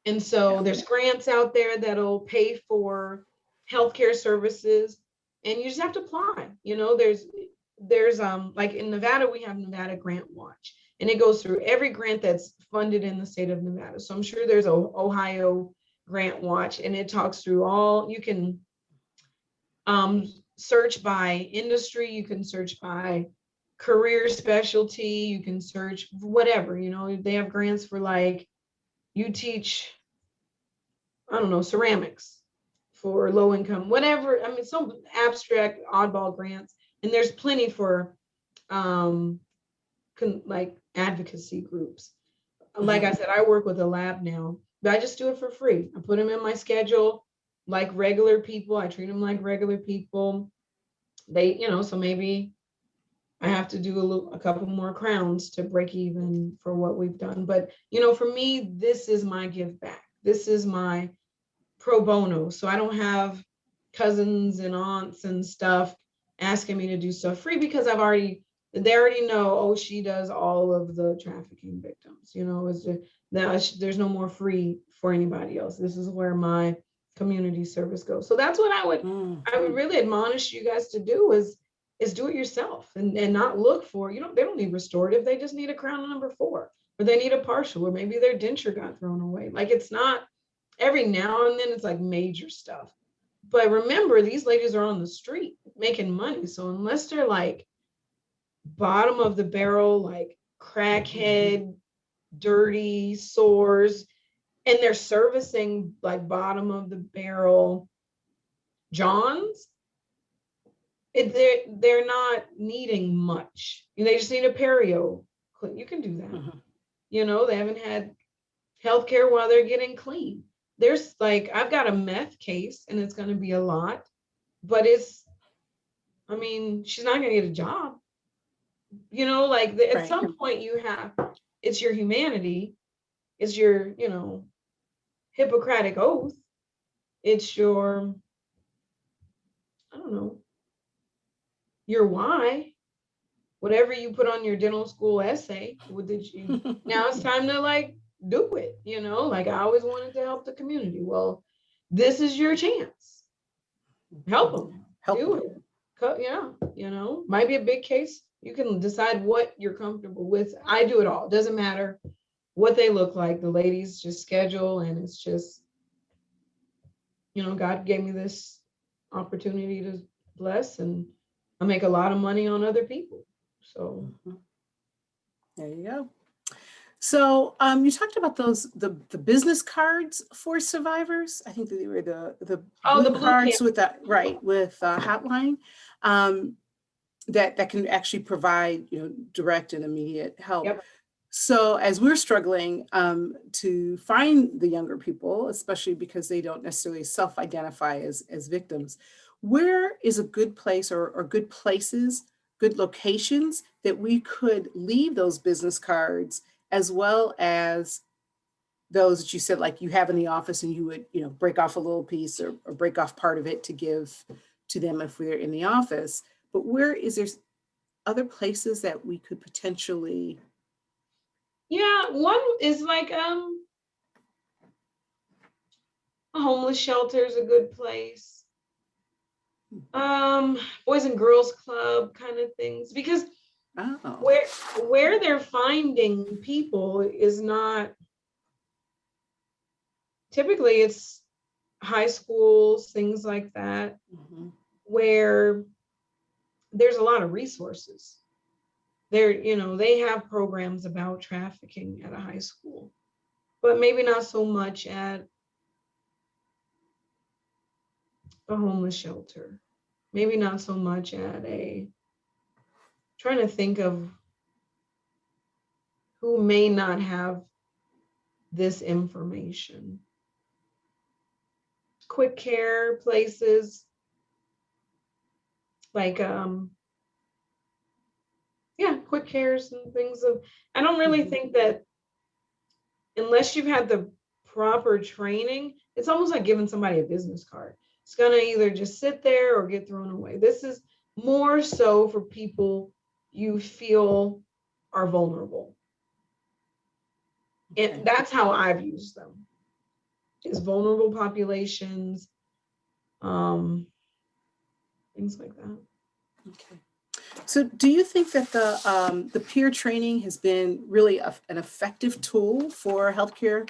C: And so there's grants out there that'll pay for healthcare services, and you just have to apply. There's like in Nevada, we have Nevada Grant Watch, and it goes through every grant that's funded in the state of Nevada. So I'm sure there's a Ohio Grant Watch, and it talks through all. You can search by industry, you can search by career specialty, you can search whatever. They have grants for, like, you teach, I don't know, ceramics for low income, whatever. I mean, some abstract oddball grants, and there's plenty for like advocacy groups. Like I said, I work with a lab now, but I just do it for free. I put them in my schedule like regular people. I treat them like regular people. They, so maybe I have to do a couple more crowns to break even for what we've done. But, for me, this is my give back. This is my pro bono. So I don't have cousins and aunts and stuff asking me to do stuff free because they already know, oh, she does all of the trafficking victims. There's no more free for anybody else. This is where my community service goes. So that's what I would really admonish you guys to do is do it yourself and not look for, they don't need restorative. They just need a crown number 4, or they need a partial, or maybe their denture got thrown away. Like, it's not every now and then it's like major stuff. But remember, these ladies are on the street making money. So unless they're like bottom of the barrel, like crackhead, dirty sores, and they're servicing like bottom of the barrel Johns, they're not needing much. They just need a perio. You can do that. They haven't had healthcare while they're getting clean. There's like, I've got a meth case, and it's going to be a lot, but she's not going to get a job. At some point it's your humanity, it's your, Hippocratic oath, it's your, I don't know, your why. whatever you put on your dental school essay, now it's time to like do it, like I always wanted to help the community. Well, this is your chance. Help them. Do it. Yeah, might be a big case. You can decide what you're comfortable with. I do it all. Doesn't matter what they look like. The ladies just schedule, and it's just, God gave me this opportunity to bless, and I make a lot of money on other people. So
D: there you go. So you talked about the business cards for survivors. I think that they were the blue cards with that, right, with hotline that can actually provide direct and immediate help.
C: Yep.
D: So as we're struggling to find the younger people, especially because they don't necessarily self-identify as victims, where is a good place or good places, good locations that we could leave those business cards, as well as those that you said, like you have in the office and you would, break off a little piece or break off part of it to give to them if we're in the office. But where is there other places that we could potentially?
C: Yeah, one is like a homeless shelter is a good place. Boys and girls club kind of things, because where they're finding people is not typically, it's high schools, things like that, where there's a lot of resources. They have programs about trafficking at a high school, but maybe not so much at a homeless shelter. Maybe not so much at trying to think of who may not have this information. Quick care places like quick cares and things. I don't really think that unless you've had the proper training, it's almost like giving somebody a business card. It's gonna either just sit there or get thrown away. This is more so for people you feel are vulnerable. And that's how I've used them, is vulnerable populations, things like that.
D: Okay. So do you think that the peer training has been really an effective tool for healthcare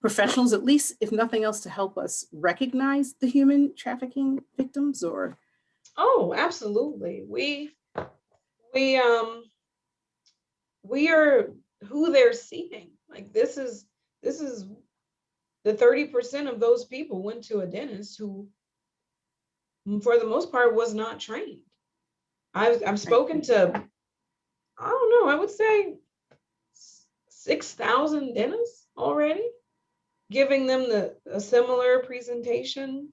D: professionals, at least if nothing else, to help us recognize the human trafficking victims? Or?
C: Oh, absolutely. We are who they're seeing. Like this is the 30% of those people went to a dentist who, for the most part, was not trained. I've spoken to, I don't know, I would say 6,000 dentists already, giving them a similar presentation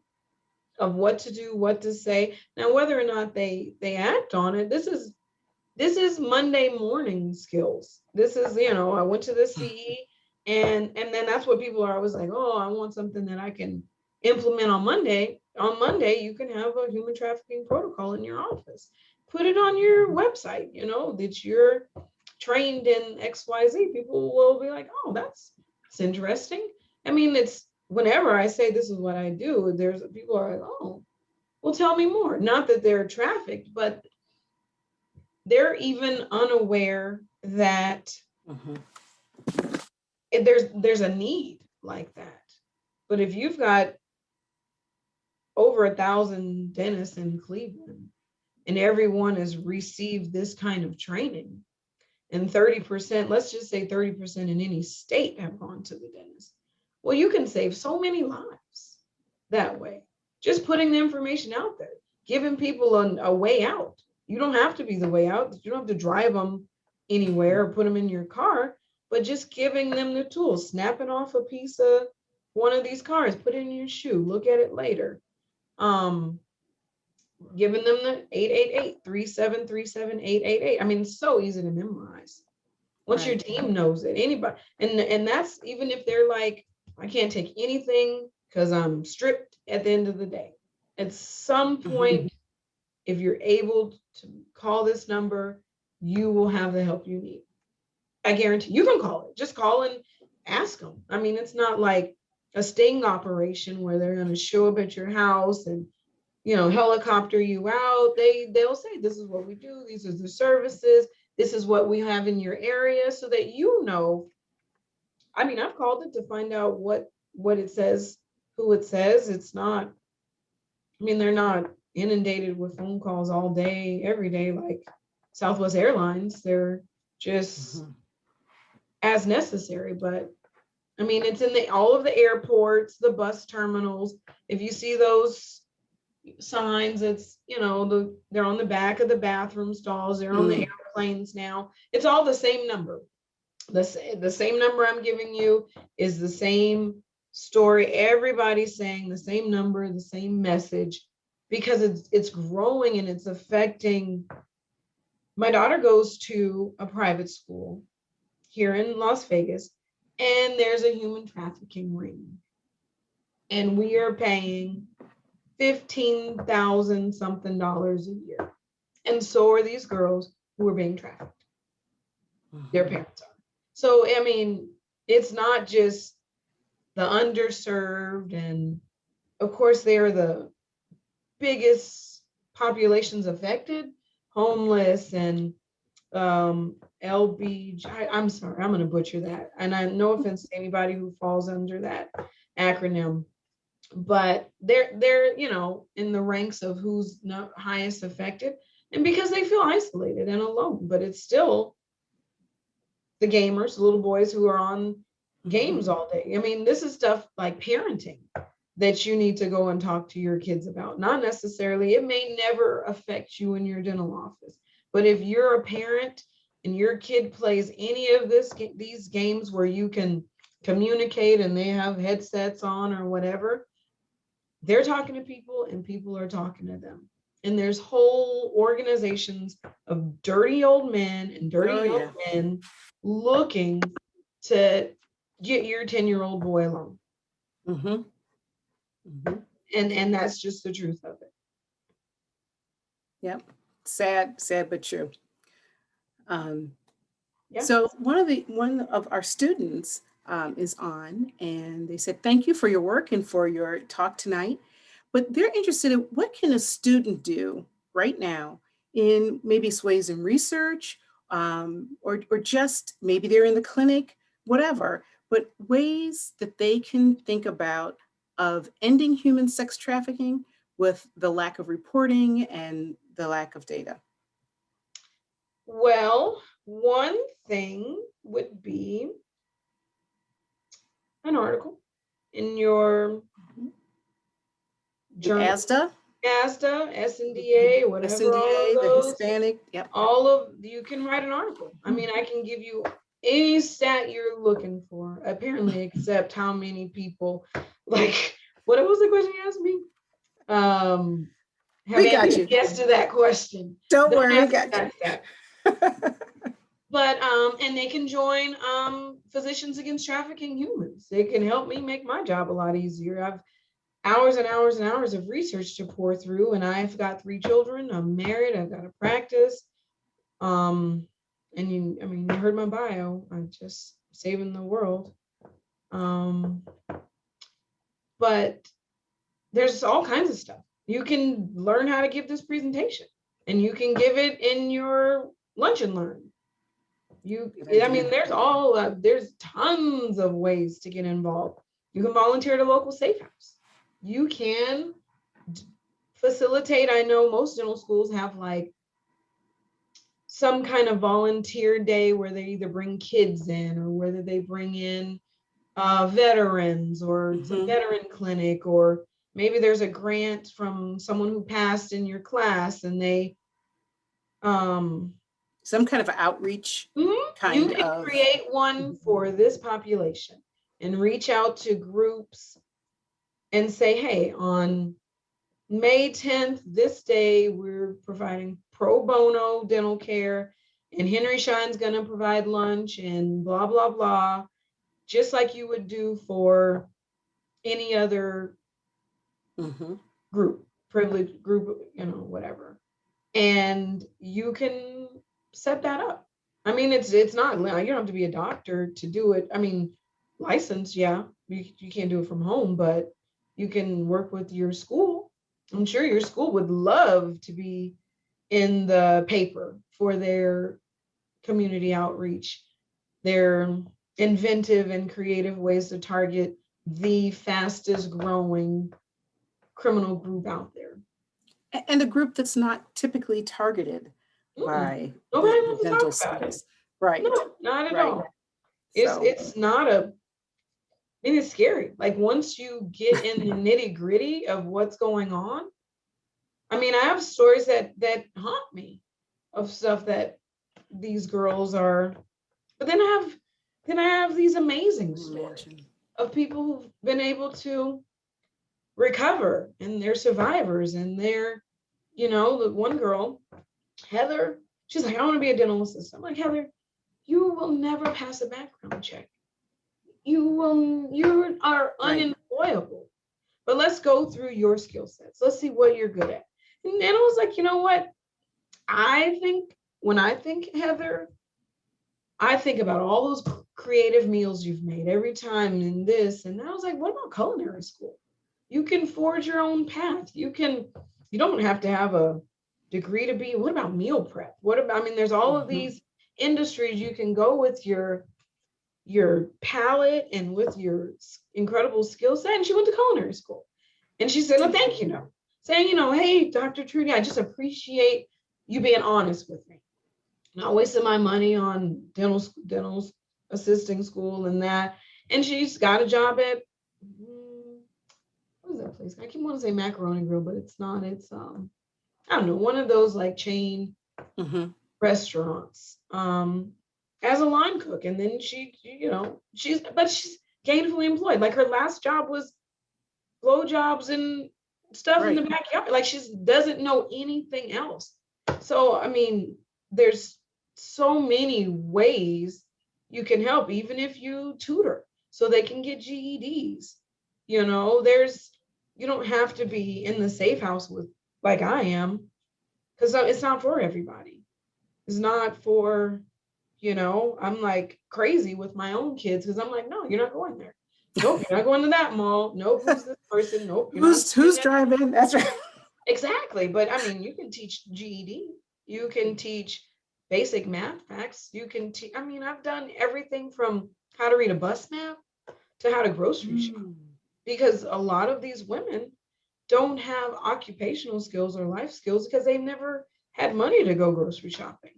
C: of what to do, what to say. Now, whether or not they act on it, this is Monday morning skills. This is, I went to the CE, and then that's what people are always like, oh, I want something that I can implement on Monday. On Monday, you can have a human trafficking protocol in your office. Put it on your website, that you're trained in XYZ. People will be like, oh, that's interesting. I mean, it's whenever I say this is what I do, there's people are like, oh, well, tell me more. Not that they're trafficked, but they're even unaware that there's a need like that. But if you've got over 1,000 dentists in Cleveland and everyone has received this kind of training, and 30%, let's just say 30% in any state have gone to the dentist, well, you can save so many lives that way. Just putting the information out there, giving people a way out. You don't have to be the way out. You don't have to drive them anywhere or put them in your car, but just giving them the tools, snapping off a piece of one of these cards, put it in your shoe, look at it later. Giving them the 888-373-7888. I mean, it's so easy to memorize. Once your team knows it, anybody, and that's even if they're like, I can't take anything because I'm stripped at the end of the day. At some point, if you're able to call this number, you will have the help you need. I guarantee. You can call it. Just call and ask them. I mean, it's not like a sting operation where they're going to show up at your house and, you know, helicopter you out. They'll say, this is what we do. These are the services. This is what we have in your area, so that you know. I mean, I've called it to find out what it says, who it says. It's not, I mean, they're not inundated with phone calls all day, every day, like Southwest Airlines. They're just as necessary. But I mean, it's in all of the airports, the bus terminals. If you see those signs, it's, you know, they're on the back of the bathroom stalls, they're on the airplanes now. It's all the same number. The same number I'm giving you is the same story. Everybody's saying the same number, the same message, because it's growing and it's affecting. My daughter goes to a private school here in Las Vegas, and there's a human trafficking ring. And we are paying $15,000 something a year. And so are these girls who are being trafficked. Their parents are. So, I mean, it's not just the underserved, and of course, they're the biggest populations affected, homeless and I'm sorry, I'm going to butcher that. And I no offense to anybody who falls under that acronym, but they're, you know, in the ranks of who's not highest affected, and because they feel isolated and alone. But it's still the gamers, the little boys who are on games all day. I mean, this is stuff like parenting that you need to go and talk to your kids about. Not necessarily, it may never affect you in your dental office, but if you're a parent and your kid plays any of these games where you can communicate and they have headsets on or whatever, they're talking to people and people are talking to them. And there's whole organizations of dirty old men and dirty young men looking to get your 10-year-old boy alone. And that's just the truth of it.
D: Yep. Sad but true.
C: Yeah.
D: So one of our students is on, and they said, thank you for your work and for your talk tonight. But they're interested in what can a student do right now in maybe ways in research, or just maybe they're in the clinic, whatever, but ways that they can think about of ending human sex trafficking with the lack of reporting and the lack of data.
C: Well, one thing would be an article in your journal.
D: ASDA,
C: SNDA, whatever.
D: SNDA,
C: all those,
D: the Hispanic, yep.
C: You can write an article. I mean, I can give you any stat you're looking for, apparently, except how many people, like, what was the question you asked me?
D: We got you.
C: Yes to that question.
D: Don't worry, we got you.
C: But and they can join Physicians Against Trafficking Humans. They can help me make my job a lot easier. I've hours and hours and hours of research to pour through, and I've got 3 children. I'm married. I've got a practice. And you heard my bio. I'm just saving the world. But there's all kinds of stuff. You can learn how to give this presentation, and you can give it in your lunch and learn. There's tons of ways to get involved. You can volunteer at a local safe house. You can facilitate. I know most dental schools have like some kind of volunteer day where they either bring kids in, or whether they bring in veterans, or it's a veteran clinic, or maybe there's a grant from someone who passed in your class and they
D: some kind of outreach.
C: You can create one for this population and reach out to groups and say, hey, on May 10th, this day, we're providing pro bono dental care, and Henry Schein's going to provide lunch and blah, blah, blah, just like you would do for any other group, privileged group, whatever. And you can set that up. I mean, it's not, you don't have to be a doctor to do it. I mean, license, yeah, you can't do it from home, but you can work with your school. I'm sure your school would love to be in the paper for their community outreach, their inventive and creative ways to target the fastest growing criminal group out there.
D: And a group that's not typically targeted
C: Mm-mm.
D: by
C: Nobody
D: the
C: wants to
D: dental
C: talk about it.
D: skills. Right.
C: No, not at
D: Right.
C: all.
D: So,
C: It's not and it's scary. Like once you get in the nitty gritty of what's going on, I mean, I have stories that haunt me of stuff that these girls are, but then I have these amazing stories
D: imagine.
C: of people who've been able to recover and they're survivors and they're, the one girl, Heather, she's like, I want to be a dental assistant. I'm like, Heather, you will never pass a background check. You are
D: Right.
C: unemployable. But let's go through your skill sets. Let's see what you're good at. And then I was like, you know what? When I think Heather, I think about all those creative meals you've made every time and this. And I was like, what about culinary school? You can forge your own path. You don't have to have a degree to be. What about meal prep? I mean, there's all of these industries you can go with your palate and with your incredible skill set. And she went to culinary school. And she said, no, thank you, no. Saying, hey, Dr. Trudy, I just appreciate you being honest with me. Not wasting my money on dental assisting school and that. And she's got a job at, what is that place? I keep wanting to say Macaroni Grill, but it's not. It's, I don't know, one of those like chain restaurants as a line cook. And then she's gainfully employed. Like her last job was blowjobs and stuff in the backyard. Like she doesn't know anything else. So, I mean, there's so many ways you can help, even if you tutor so they can get GEDs. You don't have to be in the safe house with like I am, because it's not for everybody. It's not for, I'm like crazy with my own kids because I'm like, no, you're not going there. Nope, you're not going to that mall. Nope, who's this person? Nope.
D: Who's driving? That's right.
C: Exactly. But I mean, you can teach GED. You can teach basic math facts. You can teach, I mean, I've done everything from how to read a bus map to how to grocery shop. Because a lot of these women don't have occupational skills or life skills because they've never had money to go grocery shopping.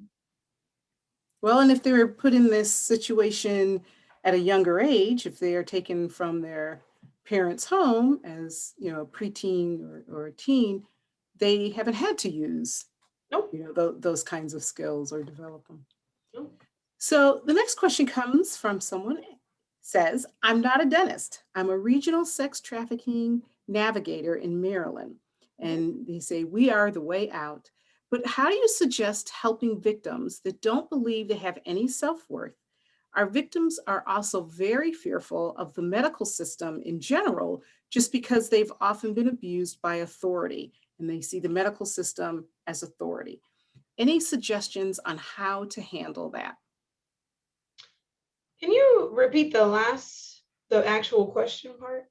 D: Well, and if they were put in this situation at a younger age, if they are taken from their parents' home as, preteen or a teen, they haven't had to use, those kinds of skills or develop them.
C: Nope.
D: So the next question comes from someone says, I'm not a dentist. I'm a regional sex trafficking navigator in Maryland. And they say, we are the way out. But how do you suggest helping victims that don't believe they have any self-worth? Our victims are also very fearful of the medical system in general, just because they've often been abused by authority and they see the medical system as authority. Any suggestions on how to handle that?
C: Can you repeat the actual question part?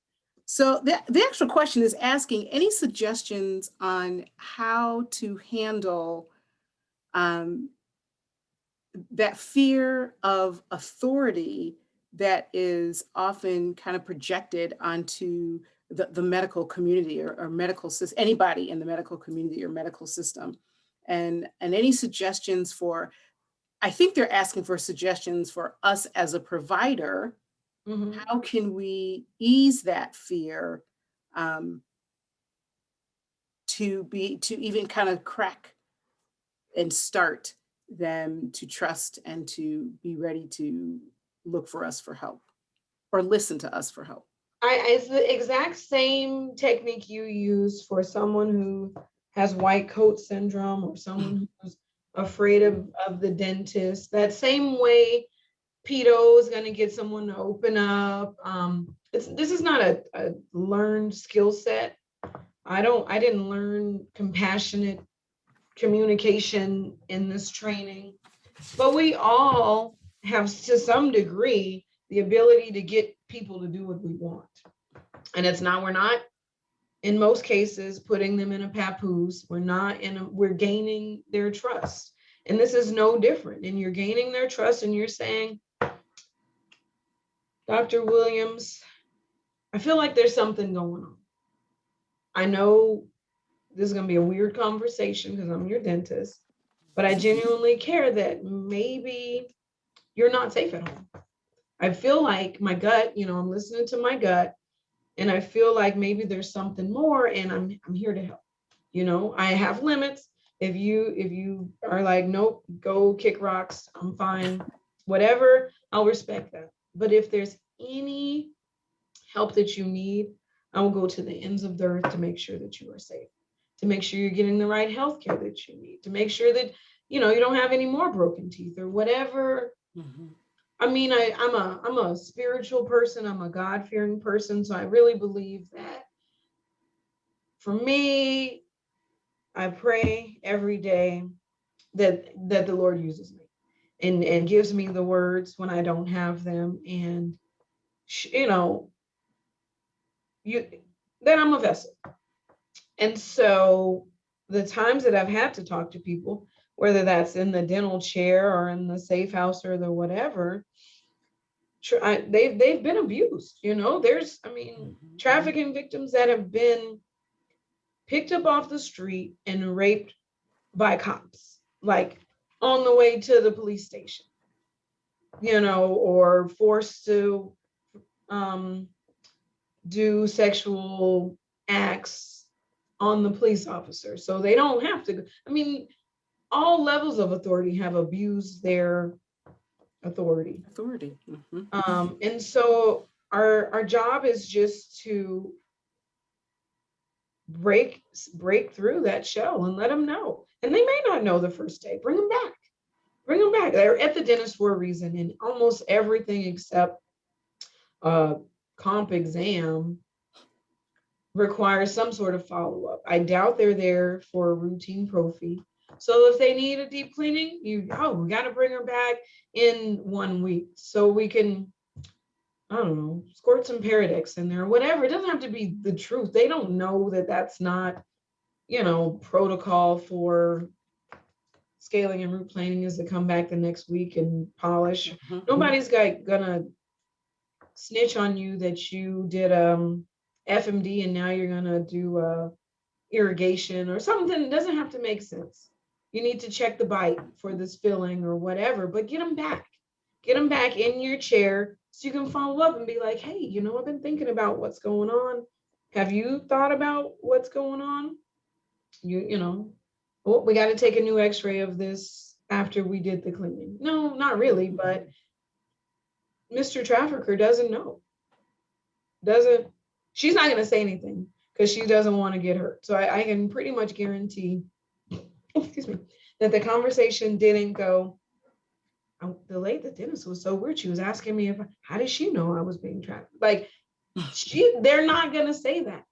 D: So the actual question is asking any suggestions on how to handle that fear of authority that is often kind of projected onto the medical community or medical system, anybody in the medical community or medical system. And any suggestions I think they're asking for suggestions for us as a provider. How can we ease that fear to even kind of crack and start them to trust and to be ready to look for us for help or listen to us for help?
C: It's the exact same technique you use for someone who has white coat syndrome or someone who's afraid of the dentist. That same way pedo is going to get someone to open up. This is not a learned skill set. I didn't learn compassionate communication in this training. But we all have, to some degree, the ability to get people to do what we want. And we're not, in most cases, putting them in a papoose. We're gaining their trust. And this is no different. And you're gaining their trust and you're saying, Dr. Williams, I feel like there's something going on. I know this is going to be a weird conversation because I'm your dentist, but I genuinely care that maybe you're not safe at home. I feel like my gut, I'm listening to my gut, and I feel like maybe there's something more, and I'm here to help. I have limits. If you are like, nope, go kick rocks, I'm fine, whatever, I'll respect that. But if there's any help that you need, I will go to the ends of the earth to make sure that you are safe, to make sure you're getting the right health care that you need, to make sure that, you don't have any more broken teeth or whatever. Mm-hmm. I mean, I'm a spiritual person. I'm a God-fearing person. So I really believe that for me, I pray every day that the Lord uses me and gives me the words when I don't have them. And, then I'm a vessel. And so the times that I've had to talk to people, whether that's in the dental chair or in the safe house or the whatever, they've been abused. There's, trafficking victims that have been picked up off the street and raped by cops, like on the way to the police station, or forced to do sexual acts on the police officer. So they don't have to. All levels of authority have abused their authority. Mm-hmm. And so our job is just to break through that shell and let them know. And they may not know the first day. Bring them back. They're at the dentist for a reason, and almost everything except comp exam requires some sort of follow-up. I doubt they're there for a routine prophy. So if they need a deep cleaning, we got to bring her back in 1 week so we can, I don't know, squirt some Paradex in there, whatever. It doesn't have to be the truth. They don't know that that's not, protocol for scaling and root planing is to come back the next week and polish. Mm-hmm. Nobody's gonna snitch on you that you did FMD and now you're gonna do irrigation or something. It doesn't have to make sense. You need to check the bite for this filling or whatever, but get them back in your chair so you can follow up and be like, hey, I've been thinking about what's going on. Have you thought about what's going on? We got to take a new x-ray of this after we did the cleaning. No, not really, but Mr. Trafficker doesn't know. She's not going to say anything because she doesn't want to get hurt. So I can pretty much guarantee, excuse me, that the conversation didn't go, the lady, the dentist was so weird. She was asking me how did she know I was being trafficked? Like, they're not going to say that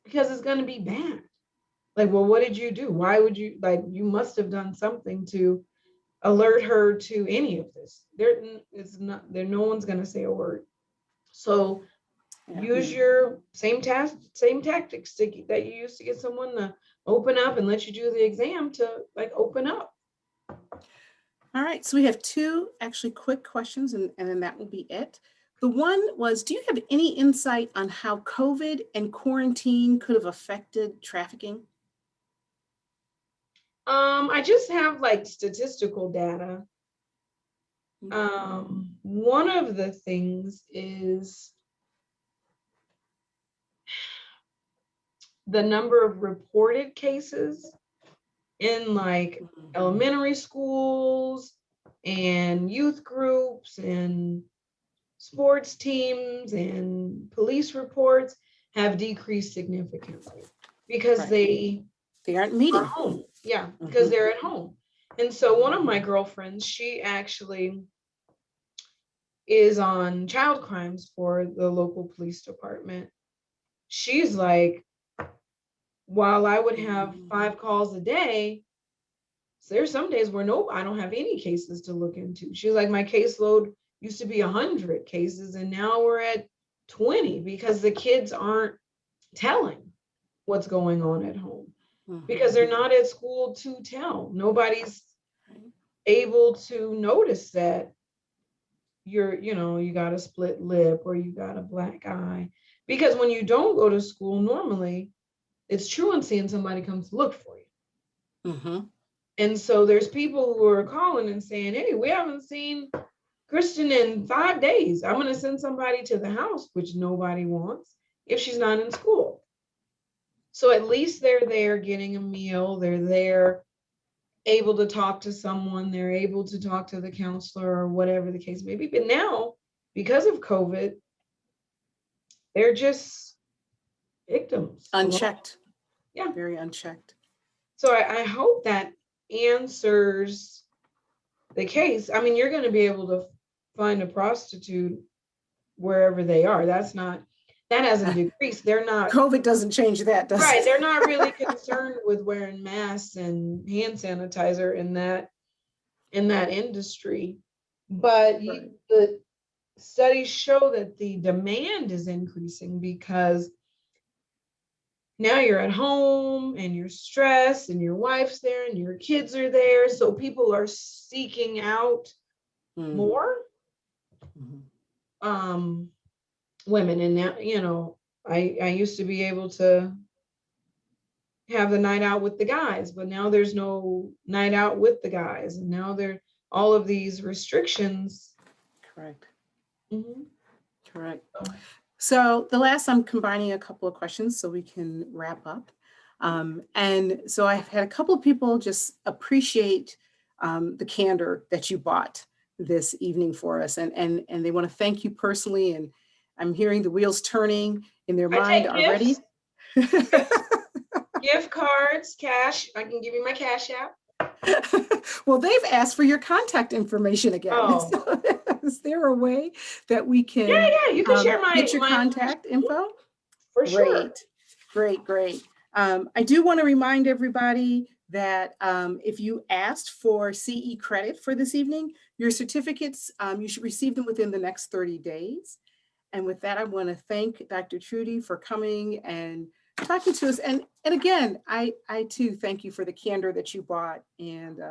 C: because it's going to be bad. Like, well, what did you do? Why would you, you must have done something to alert her to any of this. No one's going to say a word. So use your same tactics that you used to get someone to open up and let you do the exam to open up.
D: All right, so we have two actually quick questions and then that will be it. The one was, do you have any insight on how COVID and quarantine could have affected trafficking?
C: I just have statistical data. One of the things is the number of reported cases in elementary schools and youth groups and sports teams and police reports have decreased significantly because they
D: aren't meeting.
C: Are home. Yeah, because they're at home. And so one of my girlfriends, she actually is on child crimes for the local police department. She's like, while I would have 5 calls a day, So there's some days where nope, I don't have any cases to look into. She's like, my caseload used to be 100 cases and now we're at 20 because the kids aren't telling what's going on at home because they're not at school to tell. Nobody's able to notice that you got a split lip or you got a black eye. Because when you don't go to school, normally it's truancy and somebody comes to look for you. And so there's people who are calling and saying, hey, we haven't seen Kristen in 5 days. I'm going to send somebody to the house, which nobody wants if she's not in school. So at least they're there getting a meal. They're there able to talk to someone. They're able to talk to the counselor or whatever the case may be. But now, because of COVID, they're just victims.
D: Unchecked.
C: Yeah.
D: Very unchecked.
C: So I hope that answers the case. I mean, you're going to be able to find a prostitute wherever they are. That hasn't decreased. They're not.
D: COVID doesn't change that, does
C: Right.
D: it?
C: They're not really concerned with wearing masks and hand sanitizer in that industry. But the studies show that the demand is increasing because now you're at home and you're stressed and your wife's there and your kids are there. So people are seeking out more women. And now, I used to be able to have the night out with the guys, but now there's no night out with the guys. And now there are all of these restrictions.
D: Correct.
C: Mhm.
D: Correct. So I'm combining a couple of questions so we can wrap up. And so I've had a couple of people just appreciate the candor that you bought this evening for us. And they want to thank you personally. And I'm hearing the wheels turning in their mind already.
C: Gift cards, cash. I can give you my cash app.
D: Well, they've asked for your contact information again.
C: Oh.
D: So, is there a way that we can
C: you can share
D: get your contact info?
C: For sure.
D: Great. I do want to remind everybody that if you asked for CE credit for this evening, your certificates, you should receive them within the next 30 days. And with that, I want to thank Dr. Trudy for coming and talking to us. And again, I too thank you for the candor that you brought. And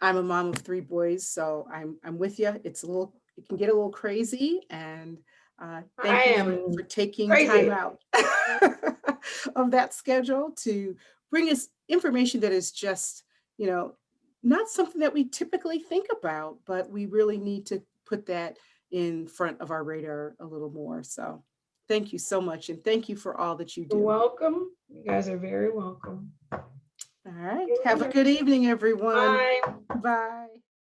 D: I'm a mom of 3 boys, so I'm with you. It can get a little crazy, and thank you for taking time out of that schedule to bring us information that is just, not something that we typically think about, but we really need to put that in front of our radar a little more. So thank you so much. And thank you for all that you do.
C: You're welcome. You guys are very welcome.
D: All right. Have a good evening, everyone.
C: Bye.
D: Bye.